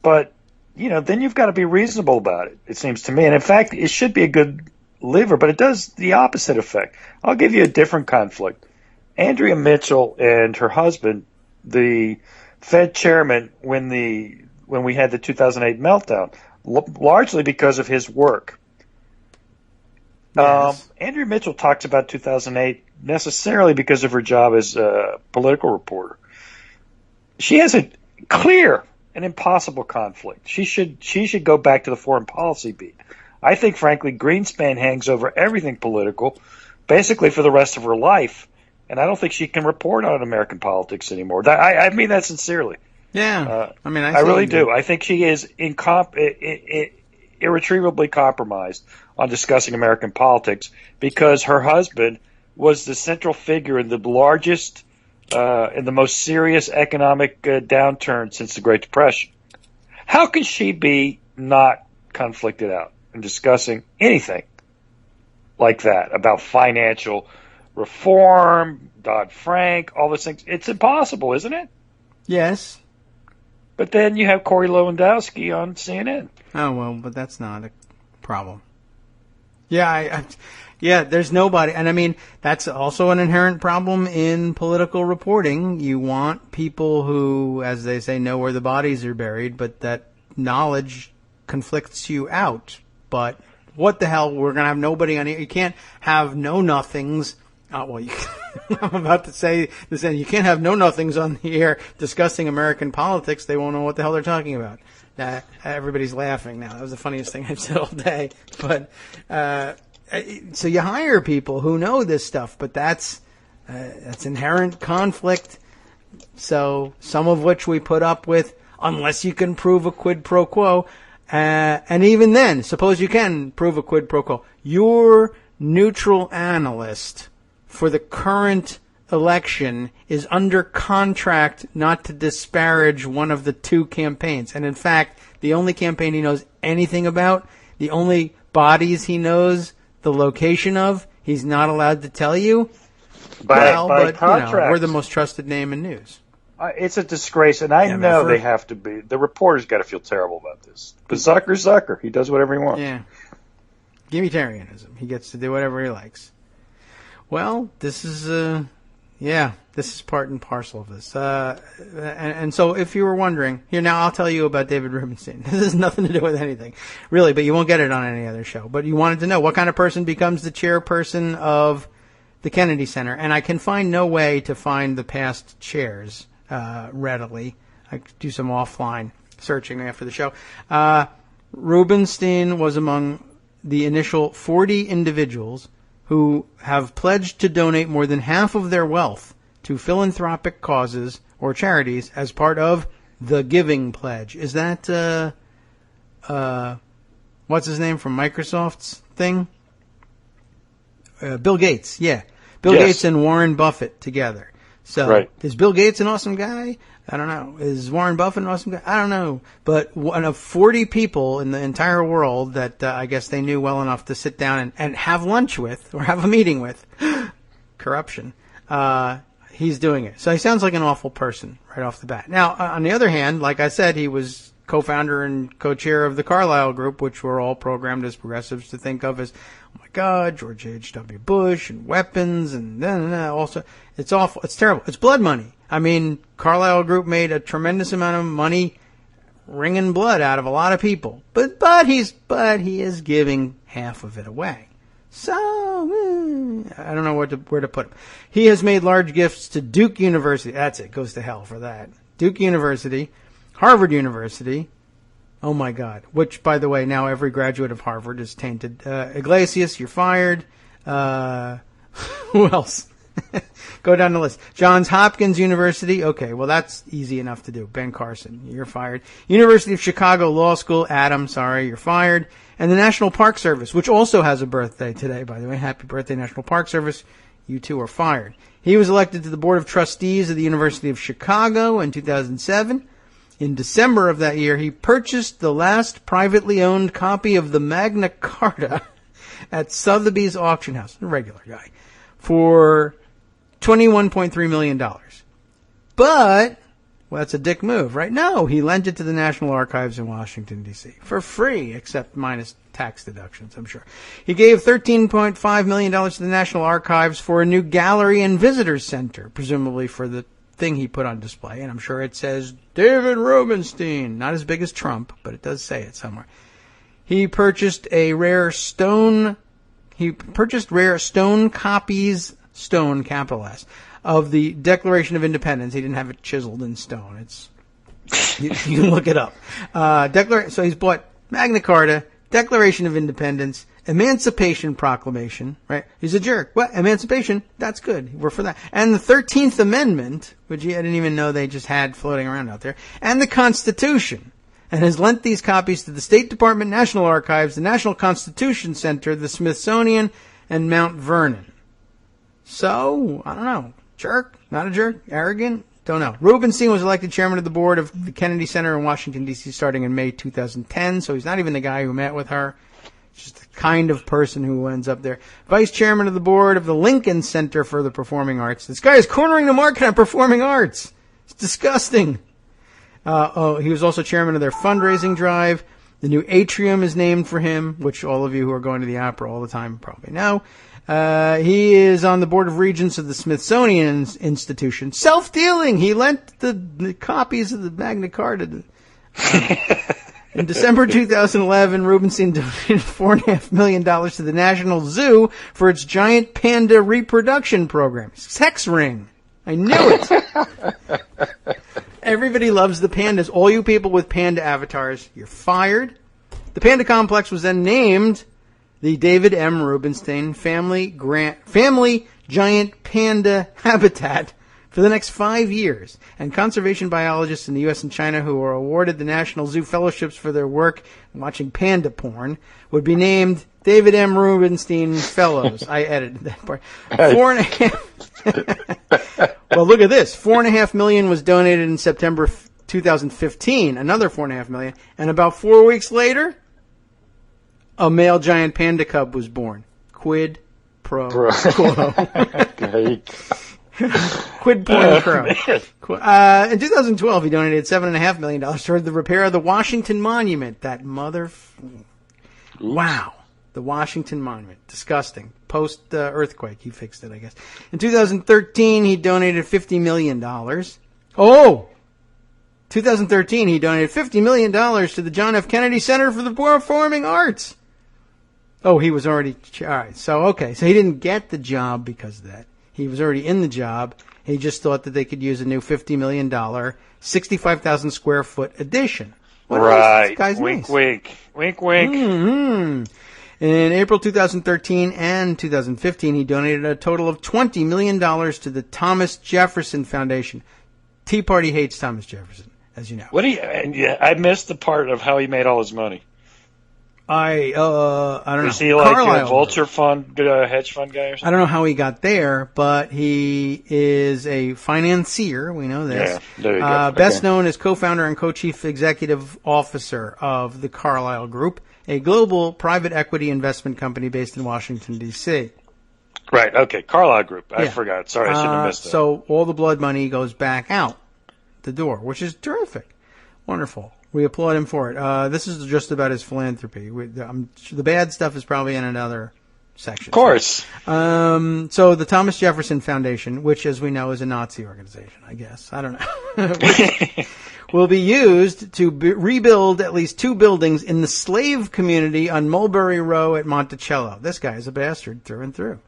but then you've got to be reasonable about it, it seems to me. And in fact, it should be a good lever, but it does the opposite effect. I'll give you a different conflict. Andrea Mitchell and her husband, the Fed chairman, when we had the 2008 meltdown, largely because of his work. Yes. Andrea Mitchell talks about 2008 necessarily because of her job as a political reporter. She has a clear and impossible conflict. She should go back to the foreign policy beat. I think, frankly, Greenspan hangs over everything political, basically for the rest of her life. And I don't think she can report on American politics anymore. I mean that sincerely. Yeah. I really do. I think she is irretrievably compromised on discussing American politics because her husband was the central figure in the largest and the most serious economic downturn since the Great Depression. How can she be not conflicted out in discussing anything like that about financial reform, Dodd-Frank, all those things? It's impossible, isn't it? Yes. But then you have Corey Lewandowski on CNN. Oh, well, but that's not a problem. Yeah, yeah, there's nobody. And I mean, that's also an inherent problem in political reporting. You want people who, as they say, know where the bodies are buried, but that knowledge conflicts you out. But what the hell? We're going to have nobody on here. You can't have know-nothings. I'm about to say this, and you can't have know-nothings on the air discussing American politics. They won't know what the hell they're talking about. Everybody's laughing now. That was the funniest thing I've said all day. But so you hire people who know this stuff, but that's inherent conflict. So some of which we put up with. unless you can prove a quid pro quo. And even then, suppose you can prove a quid pro quo. Your neutral analyst for the current election is under contract not to disparage one of the two campaigns. And in fact, the only campaign he knows anything about, the only bodies he knows the location of, he's not allowed to tell you. By You contract. know, we're the most trusted name in news. It's a disgrace, and I know they have to be. The reporter's got to feel terrible about this. But Zucker. He does whatever he wants. Yeah. Gimme-tarianism. He gets to do whatever he likes. Well, this is, this is part and parcel of this. And so if you were wondering, here now I'll tell you about David Rubenstein. This has nothing to do with anything, really, but you won't get it on any other show. But you wanted to know what kind of person becomes the chairperson of the Kennedy Center. And I can find no way to find the past chairs readily. I could do some offline searching after the show. Rubenstein was among the initial 40 individuals who have pledged to donate more than half of their wealth to philanthropic causes or charities as part of the Giving Pledge. Is that, what's his name from Microsoft's thing? Bill Gates, yeah. Bill Gates and Warren Buffett together. So, Is Bill Gates an awesome guy? I don't know. Is Warren Buffett an awesome guy? I don't know. But one of 40 people in the entire world that I guess they knew well enough to sit down and have lunch with or have a meeting with, corruption, he's doing it. So he sounds like an awful person right off the bat. Now, on the other hand, like I said, he was co-founder and co-chair of the Carlyle Group, which we're all programmed as progressives to think of as, oh my God, George H.W. Bush and weapons and also, it's awful. It's terrible. It's blood money. I mean, Carlyle Group made a tremendous amount of money wringing blood out of a lot of people, but he is giving half of it away. So, I don't know where to put him. He has made large gifts to Duke University. That's it. Goes to hell for that. Duke University, Harvard University. Oh my God. Which, by the way, now every graduate of Harvard is tainted. Iglesias, you're fired. Who else? Go down the list. Johns Hopkins University. Okay, well, that's easy enough to do. Ben Carson, you're fired. University of Chicago Law School. Adam, sorry, you're fired. And the National Park Service, which also has a birthday today, by the way. Happy birthday, National Park Service. You two are fired. He was elected to the Board of Trustees of the University of Chicago in 2007. In December of that year, he purchased the last privately owned copy of the Magna Carta at Sotheby's auction house, a regular guy, for $21.3 million. But, well, that's a dick move, right? No, he lent it to the National Archives in Washington, D.C. for free, except minus tax deductions, I'm sure. He gave $13.5 million to the National Archives for a new gallery and visitors center, presumably for the thing he put on display, and I'm sure it says David Rubenstein. Not as big as Trump, but it does say it somewhere. He purchased rare stone copies, stone, capital S, of the Declaration of Independence. He didn't have it chiseled in stone. It's you can look it up. So he's bought Magna Carta, Declaration of Independence, Emancipation Proclamation, right? He's a jerk. What? Emancipation? That's good. We're for that. And the 13th Amendment, which I didn't even know they just had floating around out there, and the Constitution, and has lent these copies to the State Department, National Archives, the National Constitution Center, the Smithsonian, and Mount Vernon. So, I don't know. Jerk? Not a jerk? Arrogant? Don't know. Rubenstein was elected chairman of the board of the Kennedy Center in Washington, D.C. starting in May 2010, so he's not even the guy who met with her. Just the kind of person who ends up there. Vice chairman of the board of the Lincoln Center for the Performing Arts. This guy is cornering the market on performing arts. It's disgusting. He was also chairman of their fundraising drive. The new atrium is named for him, which all of you who are going to the opera all the time probably know. He is on the board of regents of the Smithsonian Institution. Self-dealing. He lent the copies of the Magna Carta. In December 2011, Rubenstein donated $4.5 million to the National Zoo for its giant panda reproduction program. Sex ring. I knew it. Everybody loves the pandas. All you people with panda avatars, you're fired. The panda complex was then named the David M. Rubenstein Family Giant Panda Habitat for the next 5 years, and conservation biologists in the U.S. and China who were awarded the National Zoo Fellowships for their work watching panda porn would be named David M. Rubenstein Fellows. I edited that part. 4.5. Well, look at this. $4.5 million was donated in September 2015. Another $4.5 million, and about 4 weeks later, a male giant panda cub was born. Quid pro quo. Quid pro quo. In 2012, he donated $7.5 million toward the repair of the Washington Monument. That Wow. The Washington Monument. Disgusting. Post-earthquake, he fixed it, I guess. In 2013, he donated $50 million. 2013, he donated $50 million to the John F. Kennedy Center for the Performing Arts. Oh, he was already... All right, so he didn't get the job because of that. He was already in the job. He just thought that they could use a new $50 million, 65,000 square foot addition. Right. Wink, nice. Wink. Wink, wink. Mm-hmm. In April 2013 and 2015, he donated a total of $20 million to the Thomas Jefferson Foundation. Tea Party hates Thomas Jefferson, as you know. I missed the part of how he made all his money. I don't know. Is he like a vulture fund, hedge fund guy or something? I don't know how he got there, but he is a financier. We know this. Yeah, there you go. Best known as co-founder and co-chief executive officer of the Carlyle Group, a global private equity investment company based in Washington, D.C. Right, okay. Carlyle Group. I forgot. Sorry, I shouldn't have missed that. So all the blood money goes back out the door, which is terrific. Wonderful. We applaud him for it. This is just about his philanthropy. The bad stuff is probably in another section. Of course. So the Thomas Jefferson Foundation, which, as we know, is a Nazi organization, I guess. I don't know. will be used to rebuild at least 2 buildings in the slave community on Mulberry Row at Monticello. This guy is a bastard through and through.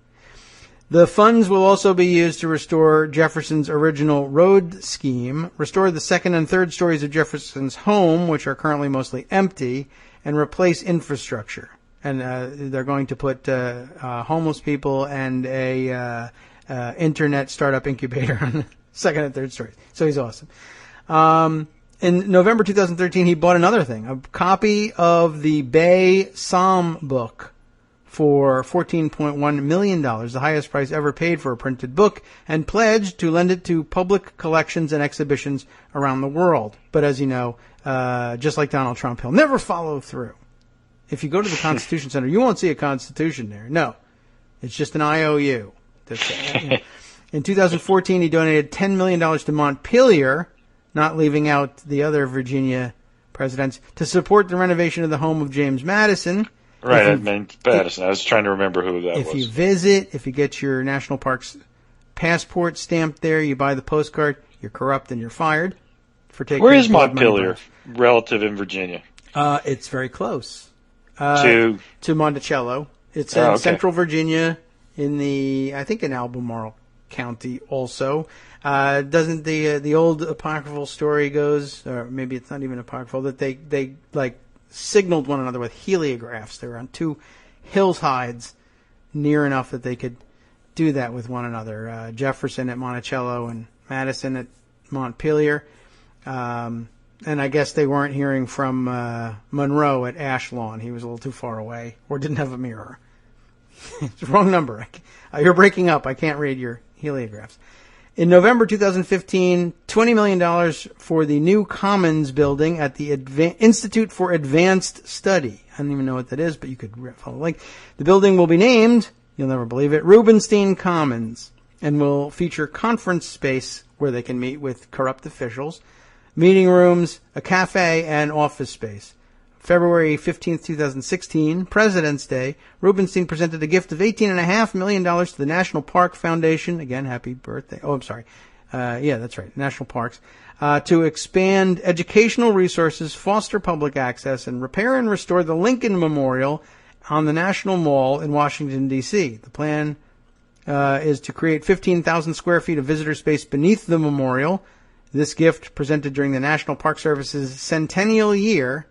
The funds will also be used to restore Jefferson's original road scheme, restore the second and third stories of Jefferson's home, which are currently mostly empty, and replace infrastructure. And they're going to put homeless people and a internet startup incubator on the second and third stories. So he's awesome. In November 2013, he bought another thing, a copy of the Bay Psalm book, for $14.1 million, the highest price ever paid for a printed book, and pledged to lend it to public collections and exhibitions around the world. But as you know, just like Donald Trump, he'll never follow through. If you go to the Constitution Center, you won't see a Constitution there. No. It's just an IOU. In 2014, he donated $10 million to Montpelier, not leaving out the other Virginia presidents, to support the renovation of the home of James Madison. Right, I meant Madison. I was trying to remember who that was. If you visit, if you get your national parks passport stamped there, you buy the postcard, you're corrupt and you're fired for taking. Where is Montpelier relative in Virginia? It's very close to Monticello. It's in central Virginia, I think in Albemarle County also. Doesn't the old apocryphal story goes, or maybe it's not even apocryphal, that they like signaled one another with heliographs. They were on 2 hillsides near enough that they could do that with one another. Jefferson at Monticello and Madison at Montpelier. And I guess they weren't hearing from Monroe at Ashlawn. He was a little too far away or didn't have a mirror. It's the wrong number. You're breaking up. I can't read your heliographs. In November 2015, $20 million for the new Commons building at the Institute for Advanced Study. I don't even know what that is, but you could follow the link. The building will be named, you'll never believe it, Rubenstein Commons, and will feature conference space where they can meet with corrupt officials, meeting rooms, a cafe, and office space. February 15, 2016, President's Day, Rubenstein presented a gift of $18.5 million to the National Park Foundation. Again, happy birthday. Oh, I'm sorry. Yeah, that's right. National Parks. To expand educational resources, foster public access, and repair and restore the Lincoln Memorial on the National Mall in Washington, D.C. The plan is to create 15,000 square feet of visitor space beneath the memorial. This gift, presented during the National Park Service's centennial year,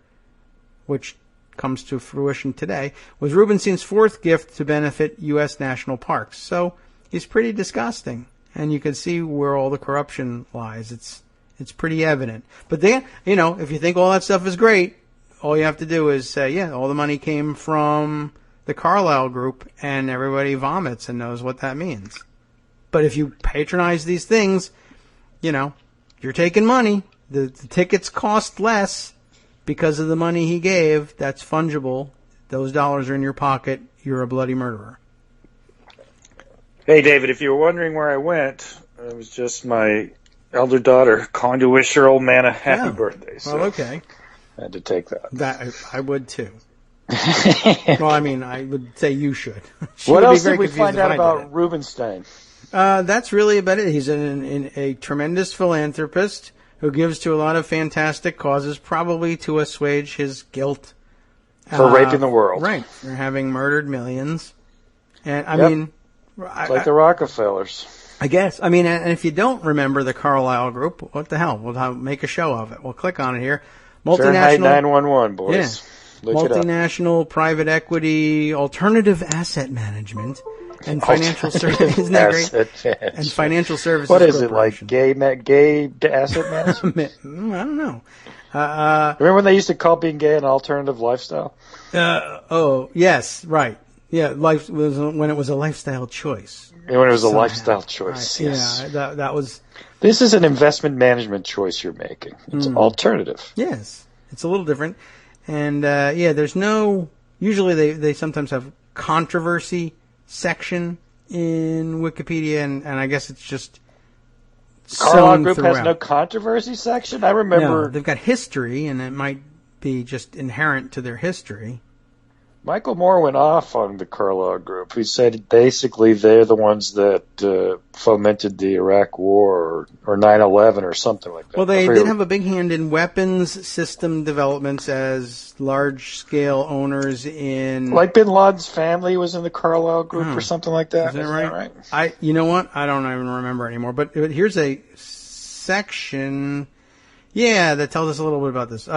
which comes to fruition today, was Rubenstein's 4th gift to benefit U.S. national parks. So he's pretty disgusting. and you can see where all the corruption lies. It's pretty evident. But then, if you think all that stuff is great, all you have to do is say, yeah, all the money came from the Carlyle Group, and everybody vomits and knows what that means. But if you patronize these things, you're taking money. The tickets cost less because of the money he gave. That's fungible. Those dollars are in your pocket. You're a bloody murderer. Hey, David, if you were wondering where I went, it was just my elder daughter calling to wish her old man a happy birthday. So well, okay. I had to take that. That I would too. Well, I mean, I would say you should. What else did we find out about Rubenstein? That's really about it. He's a tremendous philanthropist who gives to a lot of fantastic causes, probably to assuage his guilt. For raping the world. Right, for having murdered millions. And I mean... It's like the Rockefellers. I guess. I mean, and if you don't remember the Carlyle Group, what the hell? We'll make a show of it. We'll click on it here. Fahrenheit 911, boys. Yeah. Multinational private equity, alternative asset management, and financial services. Isn't that great? And financial services. What is it, like gay asset management? I don't know. Remember when they used to call being gay an alternative lifestyle? Oh, yes, right. Yeah, life was when it was a lifestyle choice. Yeah, when it was a lifestyle choice, yes. Yeah, that was... This is an investment management choice you're making. It's alternative. Yes, it's a little different. And, there's no... Usually they sometimes have controversy section in Wikipedia, and I guess it's just... Carlyle Group has no controversy section? I remember... No, they've got history, and it might be just inherent to their history. Michael Moore went off on the Carlyle Group. He said basically they're the ones that fomented the Iraq War or 9/11 or something like that. Well, they did have a big hand in weapons system developments as large-scale owners in... Like Bin Laden's family was in the Carlyle Group or something like that. Isn't that right? You know what? I don't even remember anymore. But here's a section, that tells us a little bit about this.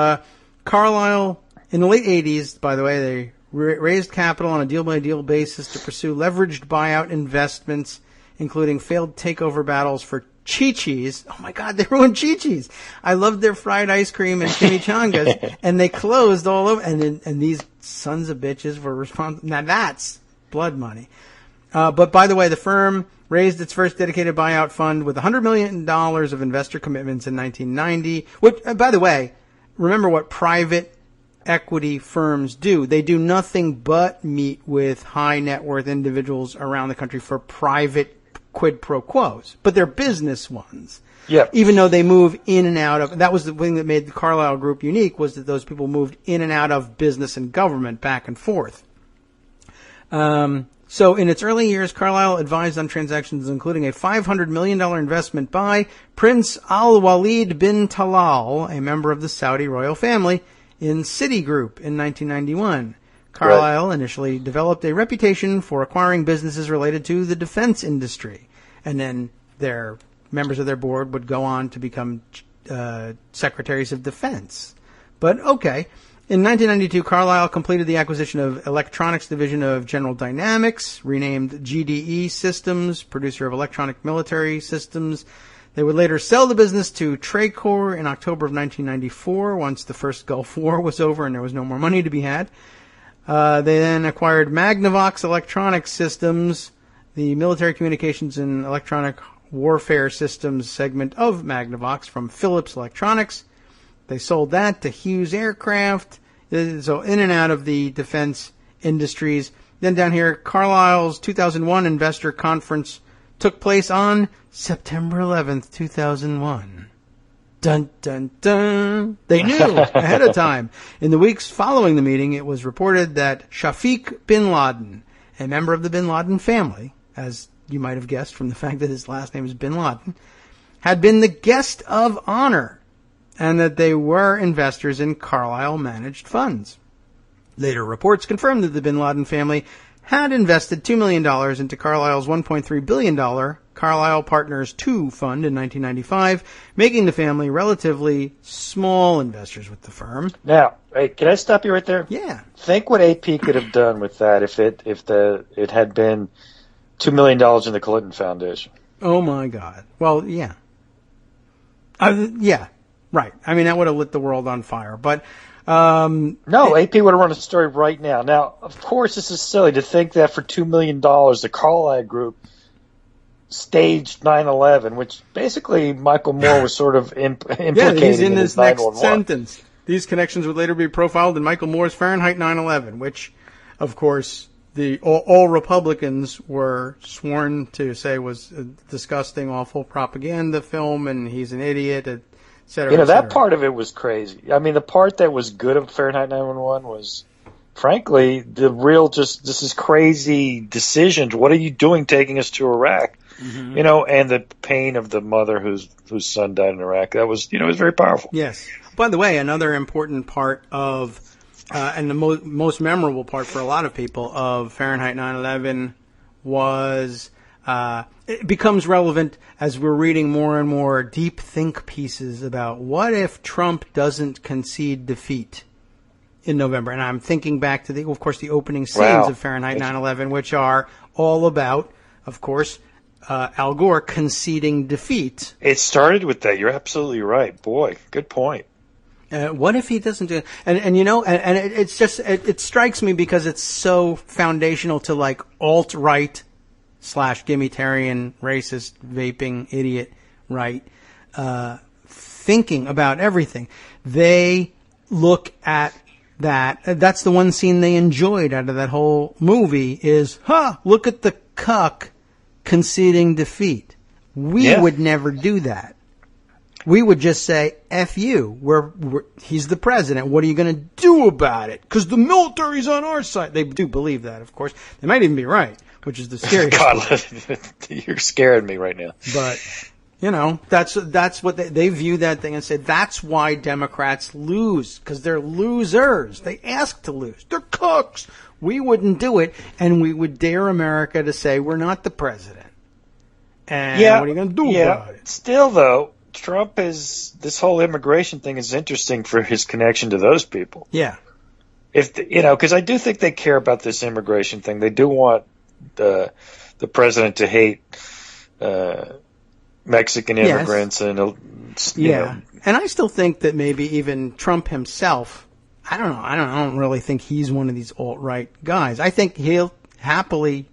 Carlyle, in the late 80s, by the way, they... raised capital on a deal-by-deal basis to pursue leveraged buyout investments, including failed takeover battles for Chi-Chi's. Oh, my God, they ruined Chi-Chi's. I loved their fried ice cream and chimichangas, and they closed all over. And these sons of bitches were responsible. Now, that's blood money. But, by the way, the firm raised its first dedicated buyout fund with $100 million of investor commitments in 1990. Which, by the way, remember what private equity firms do. They do nothing but meet with high net worth individuals around the country for private quid pro quos, but they're business ones. Yeah. Even though they move in and out of, that was the thing that made the Carlyle Group unique, was that those people moved in and out of business and government back and forth. So in its early years, Carlyle advised on transactions including a $500 million investment by Prince Al-Walid bin Talal, a member of the Saudi royal family, in Citigroup in 1991. Carlyle initially developed a reputation for acquiring businesses related to the defense industry, and then their members of their board would go on to become secretaries of defense. But okay, in 1992, Carlyle completed the acquisition of electronics division of General Dynamics, renamed GDE Systems, producer of electronic military systems. They would later sell the business to Tracor in October of 1994, once the first Gulf War was over and there was no more money to be had. They then acquired Magnavox Electronic Systems, the military communications and electronic warfare systems segment of Magnavox from Philips Electronics. They sold that to Hughes Aircraft, so in and out of the defense industries. Then down here, Carlyle's 2001 investor conference took place on September 11th, 2001. Dun, dun, dun. They knew ahead of time. In the weeks following the meeting, it was reported that Shafiq bin Laden, a member of the bin Laden family, as you might have guessed from the fact that his last name is bin Laden, had been the guest of honor, and that they were investors in Carlyle-managed funds. Later reports confirmed that the bin Laden family had invested $2 million into Carlyle's $1.3 billion Carlyle Partners II fund in 1995, making the family relatively small investors with the firm. Now, hey, can I stop you right there? Yeah. Think what AP could have done with that if it had been $2 million in the Clinton Foundation. Oh my God. Well, yeah. Yeah. Right. I mean, that would have lit the world on fire. But no, AP would have run a story right now. Now, of course, this is silly to think that for $2 million, the Carlyle Group staged 9/11, which basically Michael Moore was sort of implicated yeah, he's in his this next 911. sentence. These connections would later be profiled in Michael Moore's Fahrenheit 9/11, which, of course, all Republicans were sworn to say was a disgusting, awful propaganda film, and he's an idiot, et cetera. You know, et cetera. that part of it was crazy. I mean, the part that was good of Fahrenheit 9/11 was, frankly, the real this is crazy decisions. What are you doing taking us to Iraq? Mm-hmm. You know, and the pain of the mother whose son died in Iraq. That was, it was very powerful. Yes. By the way, another important part of, and the most memorable part for a lot of people of Fahrenheit 9/11 was, it becomes relevant as we're reading more and more deep think pieces about what if Trump doesn't concede defeat in November. And I'm thinking back to of course, the opening scenes of Fahrenheit 9/11, which are all about, of course, Al Gore conceding defeat. It started with that. You're absolutely right. Boy, good point. What if he doesn't do it? And it's just, it strikes me because it's so foundational to like alt-right / Gimmitarian, racist, vaping, idiot, right, thinking about everything. They look at that. That's the one scene they enjoyed out of that whole movie is, look at the cuck conceding defeat. We would never do that. We would just say, F you. He's the president. What are you going to do about it? Because the military's on our side. They do believe that, of course. They might even be right, which is the scariest God, you're scaring me right now. But, that's what they view that thing and say, that's why Democrats lose. Because they're losers. They ask to lose. They're cooks. We wouldn't do it, and we would dare America to say we're not the president. And what are you going to do about it? Still, though, Trump this whole immigration thing is interesting for his connection to those people. Yeah. Because I do think they care about this immigration thing. They do want the president to hate Mexican immigrants and And I still think that maybe even Trump himself, I don't really think he's one of these alt-right guys. I think he'll happily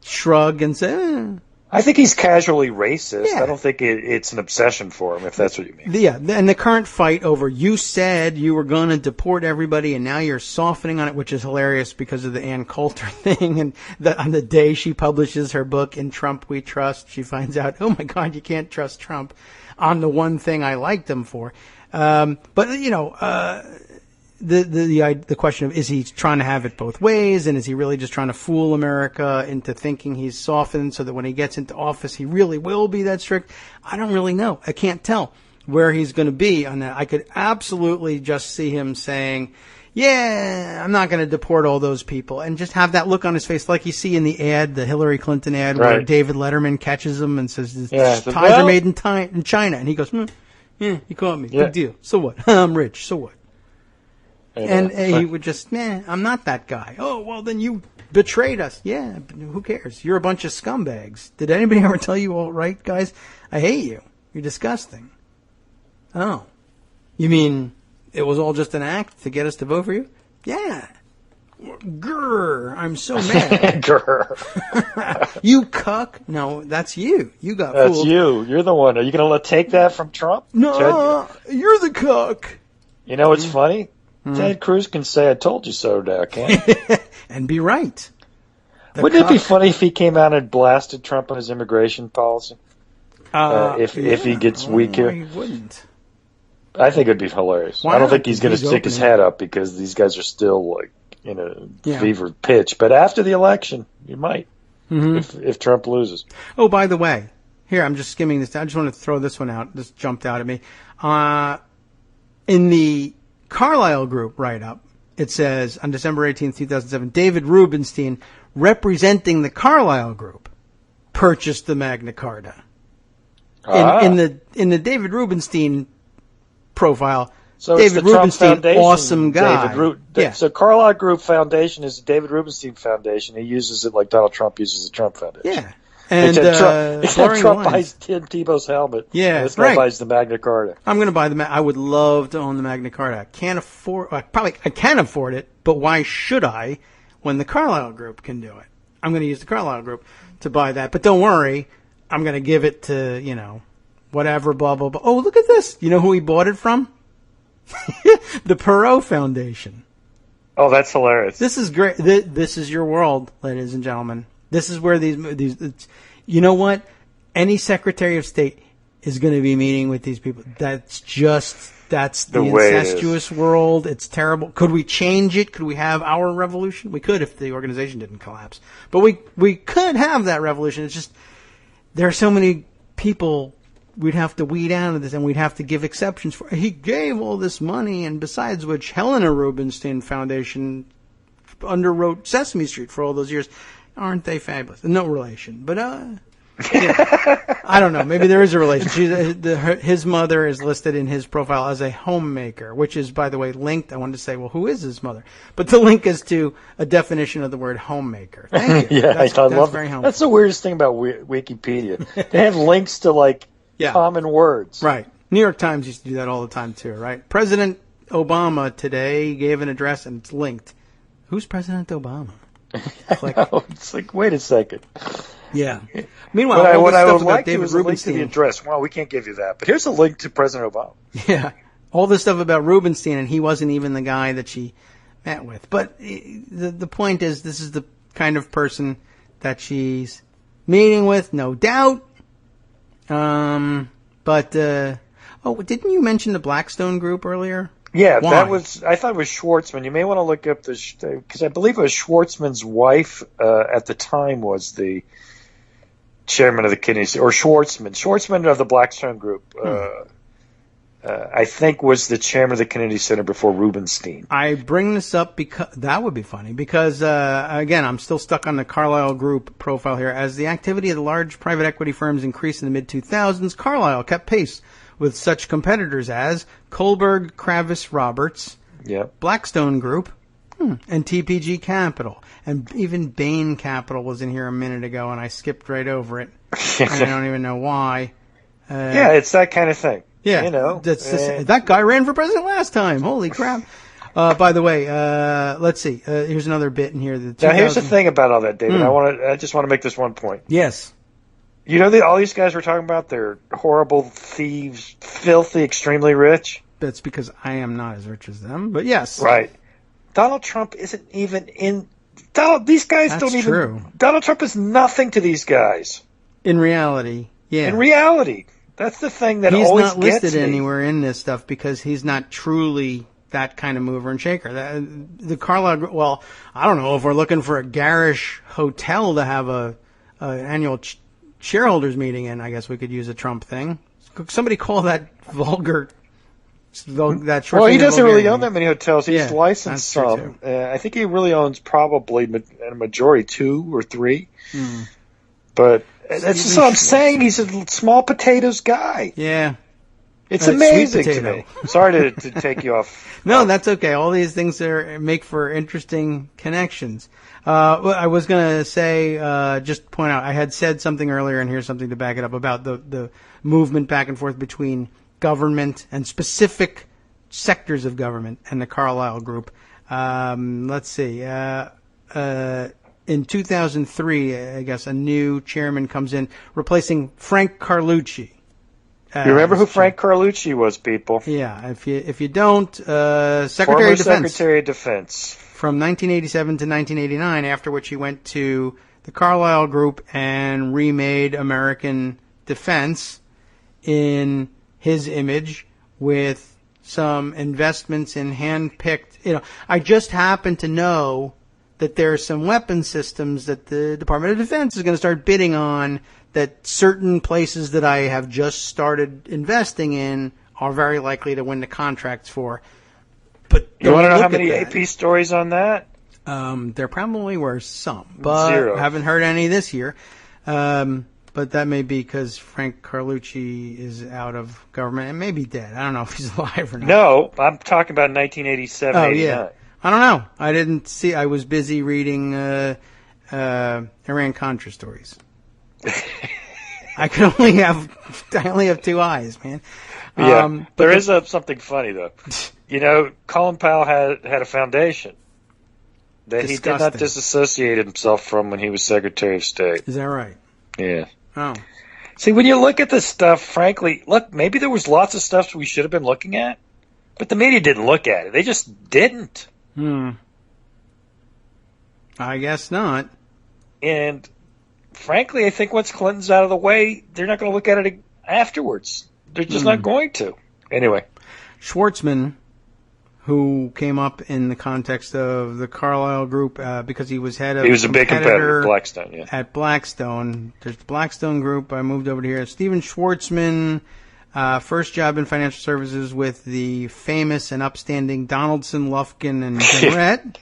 shrug and say, I think he's casually racist. Yeah. I don't think it's an obsession for him, if that's what you mean. Yeah, and the current fight over, you said you were going to deport everybody, and now you're softening on it, which is hilarious because of the Ann Coulter thing. And on the day she publishes her book, In Trump We Trust, she finds out, oh my God, you can't trust Trump on the one thing I liked him for. The question of, is he trying to have it both ways, and is he really just trying to fool America into thinking he's softened so that when he gets into office he really will be that strict? I don't really know. I can't tell where he's going to be on that. I could absolutely just see him saying, I'm not going to deport all those people, and just have that look on his face like you see in the ad, the Hillary Clinton ad, where David Letterman catches him and says, ties are made in China, and he goes, you caught me, big deal, so what? I'm rich, so what? And he would just, I'm not that guy. Oh, well, then you betrayed us. Yeah, who cares? You're a bunch of scumbags. Did anybody ever tell you, all right, guys, I hate you. You're disgusting. Oh. You mean it was all just an act to get us to vote for you? Yeah. Grr, I'm so mad. Grr. You cuck. No, that's you. You got fooled. That's you. You're the one. Are you going to take that from Trump? No, you're the cuck. You know what's funny? Ted Cruz can say, I told you so now, can't he? And be right. Wouldn't it be funny if he came out and blasted Trump on his immigration policy? If he gets weak here? He wouldn't. I think it'd be hilarious. I don't think he's going to stick his head up because these guys are still like in a fever pitch. But after the election, he might if Trump loses. Oh, by the way, here, I'm just skimming this. I just want to throw this one out. This jumped out at me. In the Carlyle Group write-up, it says, on December 18th, 2007, David Rubenstein, representing the Carlyle Group, purchased the Magna Carta. In the David Rubenstein profile, so David Rubenstein, awesome guy. So Carlyle Group Foundation is the David Rubenstein Foundation. He uses it like Donald Trump uses the Trump Foundation. Yeah. And Trump buys Tim Tebow's helmet. Yeah, this guy buys the Magna Carta. I'm going to buy I would love to own the Magna Carta. I can afford it, but why should I when the Carlyle Group can do it? I'm going to use the Carlyle Group to buy that. But don't worry, I'm going to give it to, whatever, blah, blah, blah. Oh, look at this. You know who he bought it from? The Perot Foundation. Oh, that's hilarious. This is great. This is your world, ladies and gentlemen. This is where these you know what? Any Secretary of State is going to be meeting with these people. That's the incestuous world. It's terrible. Could we change it? Could we have our revolution? We could if the organization didn't collapse. But we could have that revolution. It's just there are so many people we'd have to weed out of this, and we'd have to give exceptions for. He gave all this money, and besides which, Helena Rubinstein Foundation underwrote Sesame Street for all those years. Aren't they fabulous? No relation, but yeah. I don't know. Maybe there is a relation. His mother is listed in his profile as a homemaker, which is, by the way, linked. I wanted to say, well, who is his mother? But the link is to a definition of the word homemaker. Thank you. Yeah, I love very helpful. That's the weirdest thing about Wikipedia. They have links to common words. Right. New York Times used to do that all the time too, right? President Obama today gave an address and it's linked. Who's President Obama? It's like, wait a second. Yeah. Meanwhile, what I would like David to is a link to the address. Well, we can't give you that, but here's a link to President Obama. Yeah. All this stuff about Rubinstein, and he wasn't even the guy that she met with. But the point is, this is the kind of person that she's meeting with, no doubt. But didn't you mention the Blackstone Group earlier? Yeah, Why? I thought it was Schwartzman. You may want to look up because I believe it was Schwartzman's wife at the time was the chairman of the Kennedy, or Schwartzman of the Blackstone Group. I think was the chairman of the Kennedy Center before Rubinstein. I bring this up because that would be funny because, again, I'm still stuck on the Carlyle Group profile here. As the activity of the large private equity firms increased in the mid-2000s, Carlyle kept pace with such competitors as Kohlberg, Kravis, Roberts, Blackstone Group, and TPG Capital. And even Bain Capital was in here a minute ago, and I skipped right over it. And I don't even know why. It's that kind of thing. Yeah, that guy ran for president last time. Holy crap! By the way, let's see. Here's another bit in here. Now, here's the thing about all that, David. I just want to make this one point. Yes. You know, all these guys we're talking about, they're horrible thieves, filthy, extremely rich. That's because I am not as rich as them, but yes. Right. Donald Trump isn't even in. These guys don't even. True. Donald Trump is nothing to these guys. In reality, yeah. In reality. That's the thing that he's always not listed gets me. Anywhere in this stuff because he's not truly that kind of mover and shaker. The Carlyle, well, I don't know if we're looking for a garish hotel to have an annual shareholders meeting in. I guess we could use a Trump thing. Somebody call that vulgar. That short. Well, he doesn't really own that many hotels. He's licensed some. I think he really owns probably a majority 2 or 3. But that's just what I'm saying. He's a small potatoes guy. Yeah. It's amazing to me. Sorry to take you off. No, that's okay. All these things make for interesting connections. I was going to say, just point out, I had said something earlier, and here's something to back it up, about the movement back and forth between government and specific sectors of government and the Carlyle Group. Let's see. In 2003, I guess, a new chairman comes in, replacing Frank Carlucci. You remember who Frank Carlucci was, people? Yeah, if you don't, Former Secretary of Defense. From 1987 to 1989, after which he went to the Carlyle Group and remade American defense in his image with some investments in hand-picked, I just happen to know that there are some weapon systems that the Department of Defense is going to start bidding on, that certain places that I have just started investing in are very likely to win the contracts for. But you want to know how many AP stories on that? There probably were some, but 0. I haven't heard any this year. But that may be because Frank Carlucci is out of government and maybe dead. I don't know if he's alive or not. No, I'm talking about 1987, 89. Yeah. I don't know. I didn't see. I was busy reading Iran-Contra stories. I only have two eyes, man. Yeah, there is something funny though. Colin Powell had a foundation that he did not disassociate himself from when he was Secretary of State. Is that right? Yeah. Oh. See, when you look at this stuff, frankly, look, maybe there was lots of stuff we should have been looking at, but the media didn't look at it. They just didn't. I guess not. And frankly, I think once Clinton's out of the way, they're not going to look at it afterwards. They're just not going to. Anyway. Schwartzman, who came up in the context of the Carlyle Group because he was head of... He was a big competitor at Blackstone, yeah. At Blackstone. There's the Blackstone Group. I moved over to here. Stephen Schwartzman, first job in financial services with the famous and upstanding Donaldson, Lufkin, and Barrett,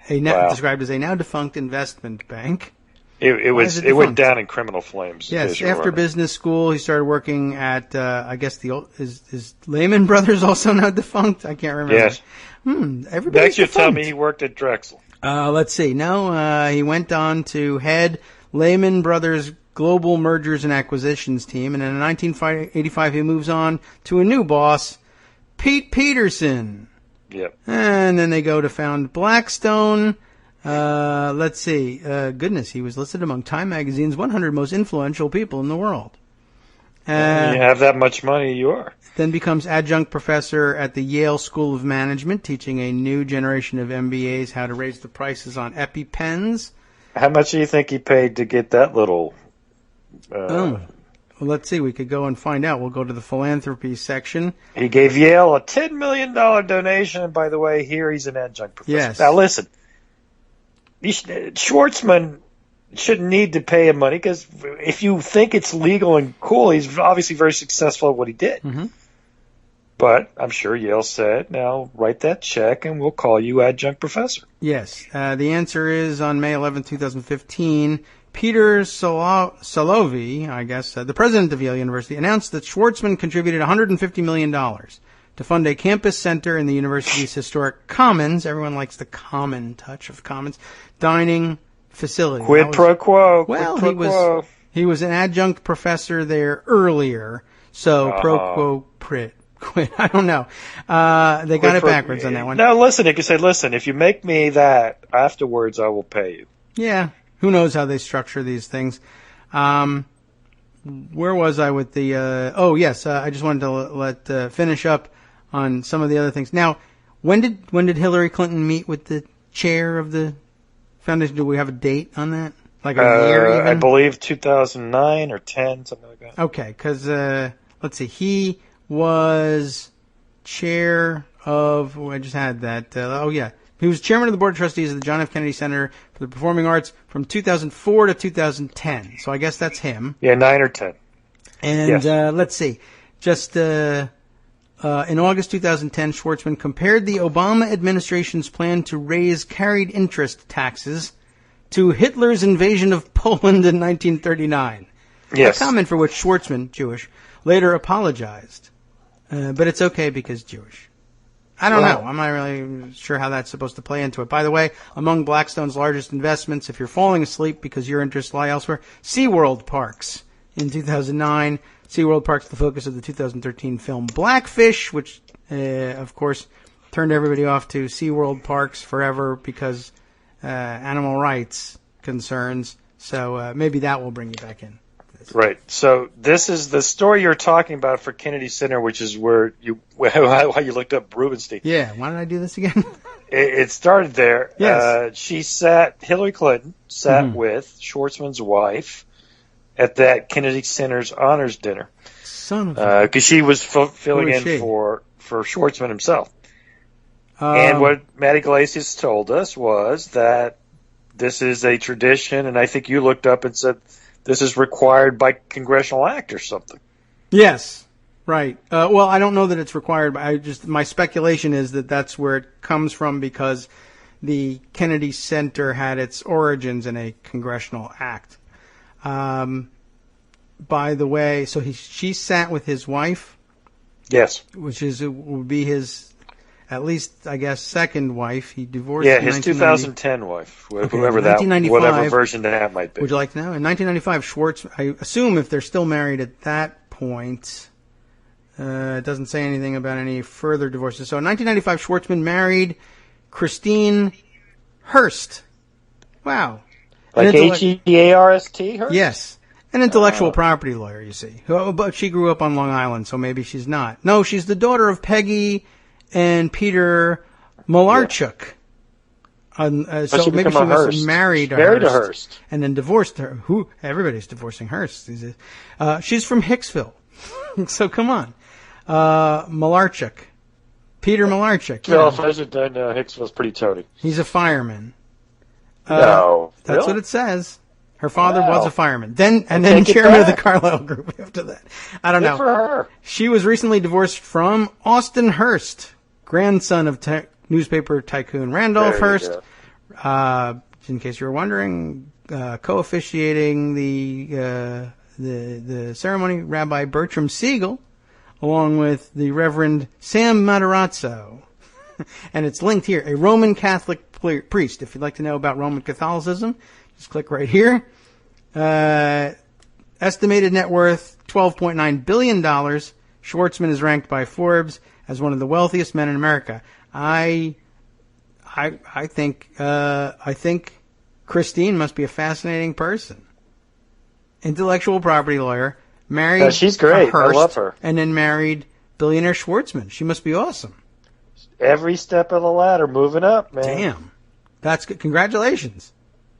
described as a now-defunct investment bank. It went down in criminal flames. Yes, after business school, he started working at, I guess, is Lehman Brothers also now defunct? I can't remember. Yes. Everybody's defunct. Tell me he worked at Drexel. Let's see. No, he went on to head Lehman Brothers Global Mergers and Acquisitions team, and in 1985 he moves on to a new boss, Pete Peterson. Yep. And then they go to found Blackstone. Let's see. Goodness, he was listed among Time Magazine's 100 most influential people in the world. When you have that much money, you are. Then becomes adjunct professor at the Yale School of Management, teaching a new generation of MBAs how to raise the prices on EpiPens. How much do you think he paid to get that little... Well, let's see. We could go and find out. We'll go to the philanthropy section. He gave Yale a $10 million donation, and by the way, here he's an adjunct professor. Yes. Now, listen. Schwartzman shouldn't need to pay him money because if you think it's legal and cool, he's obviously very successful at what he did. Mm-hmm. But I'm sure Yale said, now write that check and we'll call you adjunct professor. Yes. The answer is on May 11, 2015, Peter Salovey, I guess, the president of Yale University, announced that Schwartzman contributed $150 million to fund a campus center in the university's historic commons. Everyone likes the common touch of commons. Dining facility. Quid pro quo. Well, he was an adjunct professor there earlier, so pro quo quid. I don't know. They got it backwards on that one. No, listen, he could say, listen, if you make me that, afterwards I will pay you. Yeah, who knows how they structure these things. Where was I with the... I just wanted to let finish up on some of the other things. Now, when did Hillary Clinton meet with the chair of the foundation? Do we have a date on that? Like a year even? I believe 2009 or 10, something like that. Okay, because, let's see, he was chair of... I just had that. He was chairman of the board of trustees of the John F. Kennedy Center for the Performing Arts from 2004 to 2010. So I guess that's him. Yeah, 9 or 10. And yes. Let's see. Just... in August 2010, Schwartzman compared the Obama administration's plan to raise carried interest taxes to Hitler's invasion of Poland in 1939. Yes. A comment for which Schwartzman, Jewish, later apologized. But it's okay because Jewish. I don't know. I'm not really sure how that's supposed to play into it. By the way, among Blackstone's largest investments, if you're falling asleep because your interests lie elsewhere, SeaWorld Parks. In 2009, SeaWorld Park's the focus of the 2013 film Blackfish, which, of course, turned everybody off to SeaWorld Parks forever because animal rights concerns. So maybe that will bring you back in. Right. So this is the story you're talking about for Kennedy Center, which is where how you looked up Rubenstein. Yeah. Why did I do this again? It started there. Yes. Hillary Clinton sat with Schwartzman's wife at that Kennedy Center's honors dinner. Son of a... Because she was filling in for Schwartzman himself. And what Matt Iglesias told us was that this is a tradition, and I think you looked up and said this is required by congressional act or something. Yes, right. Well, I don't know that it's required, but my speculation is that that's where it comes from because the Kennedy Center had its origins in a congressional act. By the way, so she sat with his wife. Yes. Which would be his, at least, I guess, second wife. He divorced. Yeah, in his 2010 wife, whoever that, 1995, whatever version that might be. Would you like to know? In 1995, Schwartz, I assume if they're still married at that point, it doesn't say anything about any further divorces. So in 1995, Schwartzman married Christine Hurst. Wow. Like Hearst? Yes. An intellectual property lawyer, you see. But she grew up on Long Island, so maybe she's not. No, she's the daughter of Peggy and Peter Malarchuk. So maybe she was married to Hearst. And then divorced her. Everybody's divorcing Hearst. She's from Hicksville. So come on. Malarchuk. Peter Malarchuk. Well, if I don't know, Hicksville's pretty toady. He's a fireman. No. That's really? what it says. Her father was a fireman. Then chairman of the Carlyle Group after that. I don't know. For her. She was recently divorced from Austin Hearst, grandson of newspaper tycoon Randolph Hearst. In case you were wondering, co-officiating the ceremony, Rabbi Bertram Siegel, along with the Reverend Sam Matarazzo. And it's linked here, a Roman Catholic priest. If you'd like to know about Roman Catholicism, just click right here. Estimated net worth $12.9 billion. Schwartzman is ranked by Forbes as one of the wealthiest men in America. I think Christine must be a fascinating person. Intellectual property lawyer, married. She's great. Hearst, I love her. And then married billionaire Schwartzman. She must be awesome. Every step of the ladder, moving up, man. Damn, that's good. Congratulations.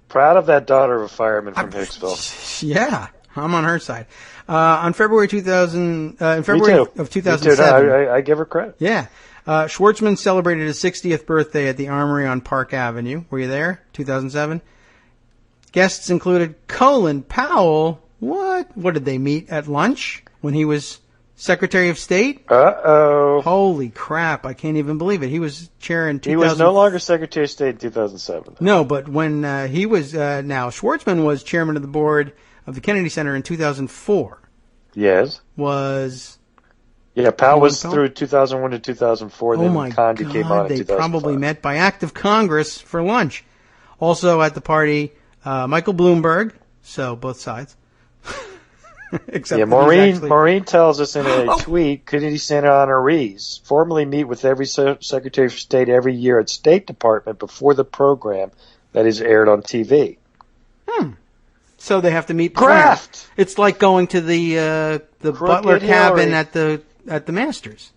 Proud of that daughter of a fireman from Hicksville. Yeah, I'm on her side. On February 2000, in February of 2007, no, I give her credit. Yeah, Schwartzman celebrated his 60th birthday at the Armory on Park Avenue. Were you there? 2007. Guests included Colin Powell. What? What did they meet at lunch when he was Secretary of State? Uh-oh. Holy crap! I can't even believe it. He was chair in 2000. He was no longer Secretary of State in 2007. No, but when he was now Schwartzman was chairman of the board of the Kennedy Center in 2004. Yes. Powell was through 2001 to 2004. Oh my God! Came on in they probably met by act of Congress for lunch. Also at the party, Michael Bloomberg. So both sides. Except Maureen tells us in a tweet, Kennedy Center honorees formally meet with every Secretary of State every year at State Department before the program that is aired on TV. So they have to meet. Graft. It's like going to the Butler cabin at the Masters.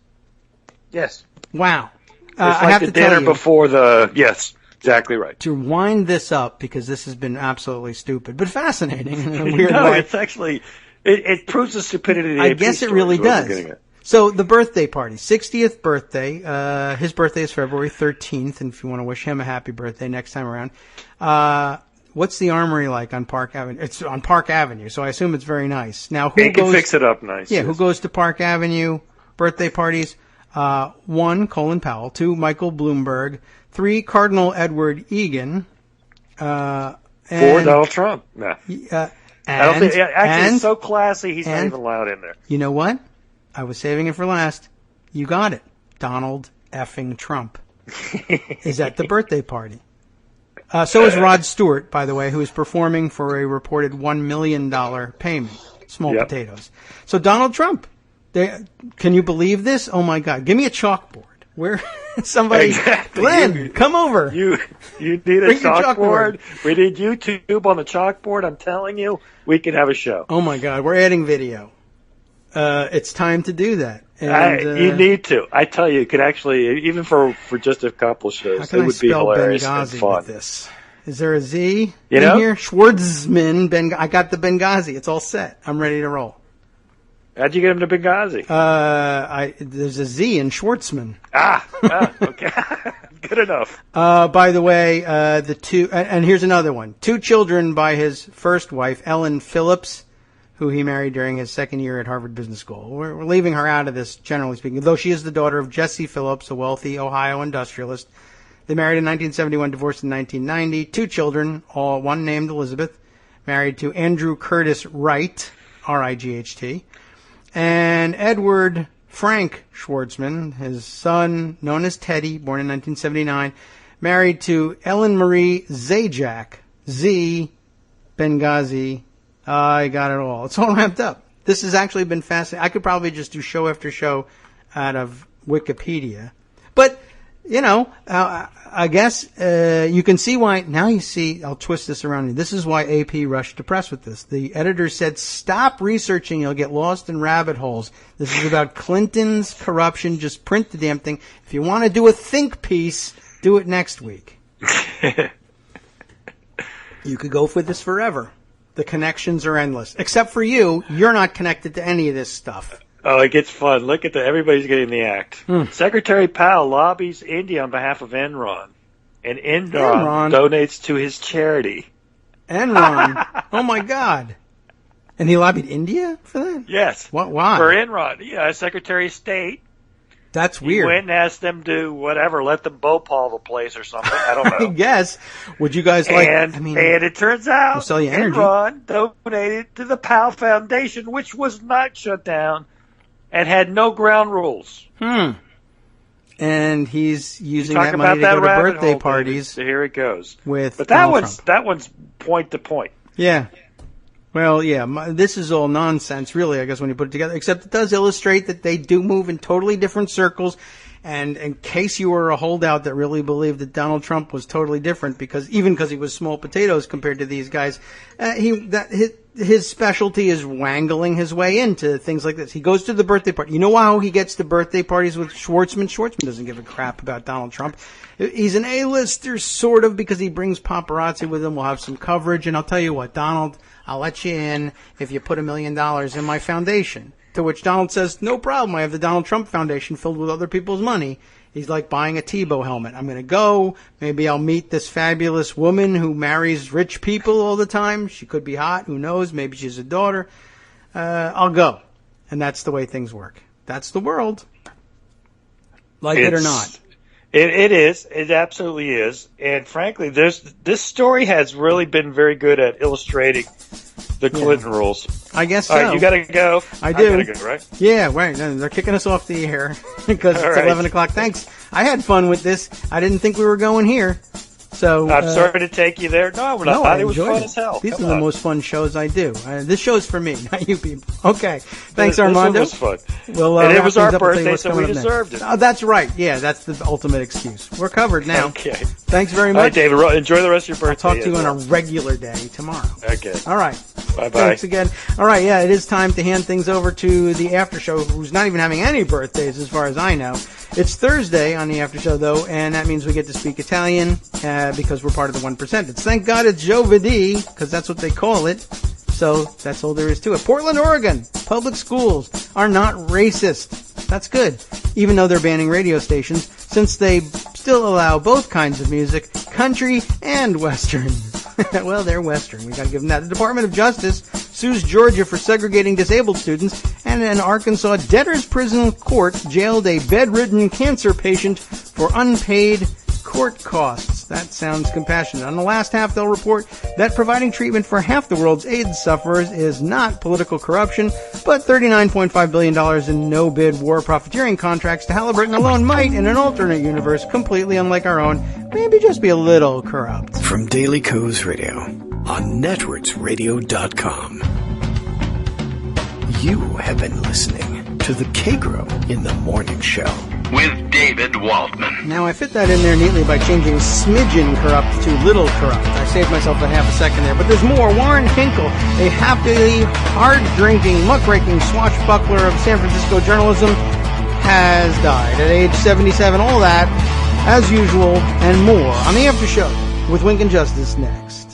Yes. Wow. It's like I have the to dinner before the. Yes. Exactly right. To wind this up, because this has been absolutely stupid, but fascinating in a weird way. It's actually. It proves the stupidity of the I AP guess it story, really does. So the birthday party, 60th birthday. His birthday is February 13th, and if you want to wish him a happy birthday next time around. What's the Armory like on Park Avenue? It's on Park Avenue, so I assume it's very nice. Now, who can fix it up nice? Yeah, yes. Who goes to Park Avenue birthday parties? 1, Colin Powell. 2, Michael Bloomberg. 3, Cardinal Edward Egan. 4, Donald Trump. Nah. I don't think, actually, it's so classy, he's not even allowed in there. You know what? I was saving it for last. You got it. Donald effing Trump is at the birthday party. So is Rod Stewart, by the way, who is performing for a reported $1 million payment. Small potatoes. So Donald Trump. Can you believe this? Oh, my God. Give me a chalkboard. Where somebody, exactly. Glenn, come over. You need a chalkboard. We need YouTube on the chalkboard. I'm telling you, we can have a show. Oh my God, we're adding video. It's time to do that. And, you need to. I tell you, could actually, even for just a couple shows, it would be hilarious and fun. With this? Is there a Z in here? Schwartzman, I got the Benghazi. It's all set. I'm ready to roll. How'd you get him to Benghazi? There's a Z in Schwartzman. Okay. Good enough. By the way, the two, and here's another one. 2 children by his first wife, Ellen Phillips, who he married during his second year at Harvard Business School. We're leaving her out of this, generally speaking, though she is the daughter of Jesse Phillips, a wealthy Ohio industrialist. They married in 1971, divorced in 1990. 2 children, one named Elizabeth, married to Andrew Curtis Wright, R-I-G-H-T. And Edward Frank Schwartzman, his son, known as Teddy, born in 1979, married to Ellen Marie Zajac, Z, Benghazi. I got it all. It's all ramped up. This has actually been fascinating. I could probably just do show after show out of Wikipedia. But, I guess you can see why. Now you see, I'll twist this around. This is why AP rushed to press with this. The editor said, stop researching. You'll get lost in rabbit holes. This is about Clinton's corruption. Just print the damn thing. If you want to do a think piece, do it next week. You could go for this forever. The connections are endless. Except for you. You're not connected to any of this stuff. Oh, it gets fun. Look at that. Everybody's getting the act. Secretary Powell lobbies India on behalf of Enron. And Enron donates to his charity. Enron? Oh, my God. And he lobbied India for that? Yes. What? Why? For Enron. Yeah, Secretary of State. That's weird. He went and asked them to, whatever, let them Bhopal the place or something. I don't know. I guess. Would you guys like... And it turns out we'll sell you energy. Enron donated to the Powell Foundation, which was not shut down. And had no ground rules. And he's using that money to go to birthday parties. So here it goes. But that one's point to point. Yeah. Well, yeah. This is all nonsense, really, I guess, when you put it together. Except it does illustrate that they do move in totally different circles. And in case you were a holdout that really believed that Donald Trump was totally different, because he was small potatoes compared to these guys, his specialty is wangling his way into things like this. He goes to the birthday party. You know how he gets to birthday parties with Schwartzman? Schwartzman doesn't give a crap about Donald Trump. He's an A-lister, sort of, because he brings paparazzi with him. We'll have some coverage. And I'll tell you what, Donald, I'll let you in if you put $1 million in my foundation. To which Donald says, no problem. I have the Donald Trump Foundation filled with other people's money. He's like buying a Tebow helmet. I'm going to go. Maybe I'll meet this fabulous woman who marries rich people all the time. She could be hot. Who knows? Maybe she's a daughter. I'll go. And that's the way things work. That's the world. It or not. It is. It absolutely is. And frankly, this story has really been very good at illustrating the Clinton rules. I guess so. All right, you got to go. I do. I got to go, right? Yeah, right. They're kicking us off the air because it's 11 o'clock. Thanks. I had fun with this. I didn't think we were going here. So I'm sorry to take you there. No, we're not. No, it was fun as hell. These are the most fun shows I do. This show's for me, not you people. Okay. Thanks, Armando. This was fun. And it was our birthday, so we deserved it. Oh, that's right. Yeah, that's the ultimate excuse. We're covered now. Okay. Thanks very much. All right, David. Enjoy the rest of your birthday. I'll talk to you on a regular day tomorrow. Okay. All right. Bye-bye. Thanks again. All right, yeah, it is time to hand things over to the after show, who's not even having any birthdays as far as I know. It's Thursday on the after show, though, and that means we get to speak Italian because we're part of the 1%. It's thank God it's giovedì, because that's what they call it. So that's all there is to it. Portland, Oregon, public schools are not racist. That's good, even though they're banning radio stations, since they still allow both kinds of music, country and Western. Well, they're Western. We got to give them that. The Department of Justice sues Georgia for segregating disabled students, and an Arkansas debtor's prison court jailed a bedridden cancer patient for unpaid court costs. That sounds compassionate. On the last half, they'll report that providing treatment for half the world's AIDS sufferers is not political corruption, but $39.5 billion in no-bid war profiteering contracts to Halliburton alone might, in an alternate universe completely unlike our own, maybe just be a little corrupt. From Daily Kos Radio on networksradio.com. You have been listening to the Kagro in the Morning Show with David Waldman. Now, I fit that in there neatly by changing smidgen corrupt to little corrupt. I saved myself a half a second there, but there's more. Warren Hinkle, a happily hard-drinking, muckraking swashbuckler of San Francisco journalism, has died at age 77. All that, as usual, and more on the After Show with Wink and Justice next.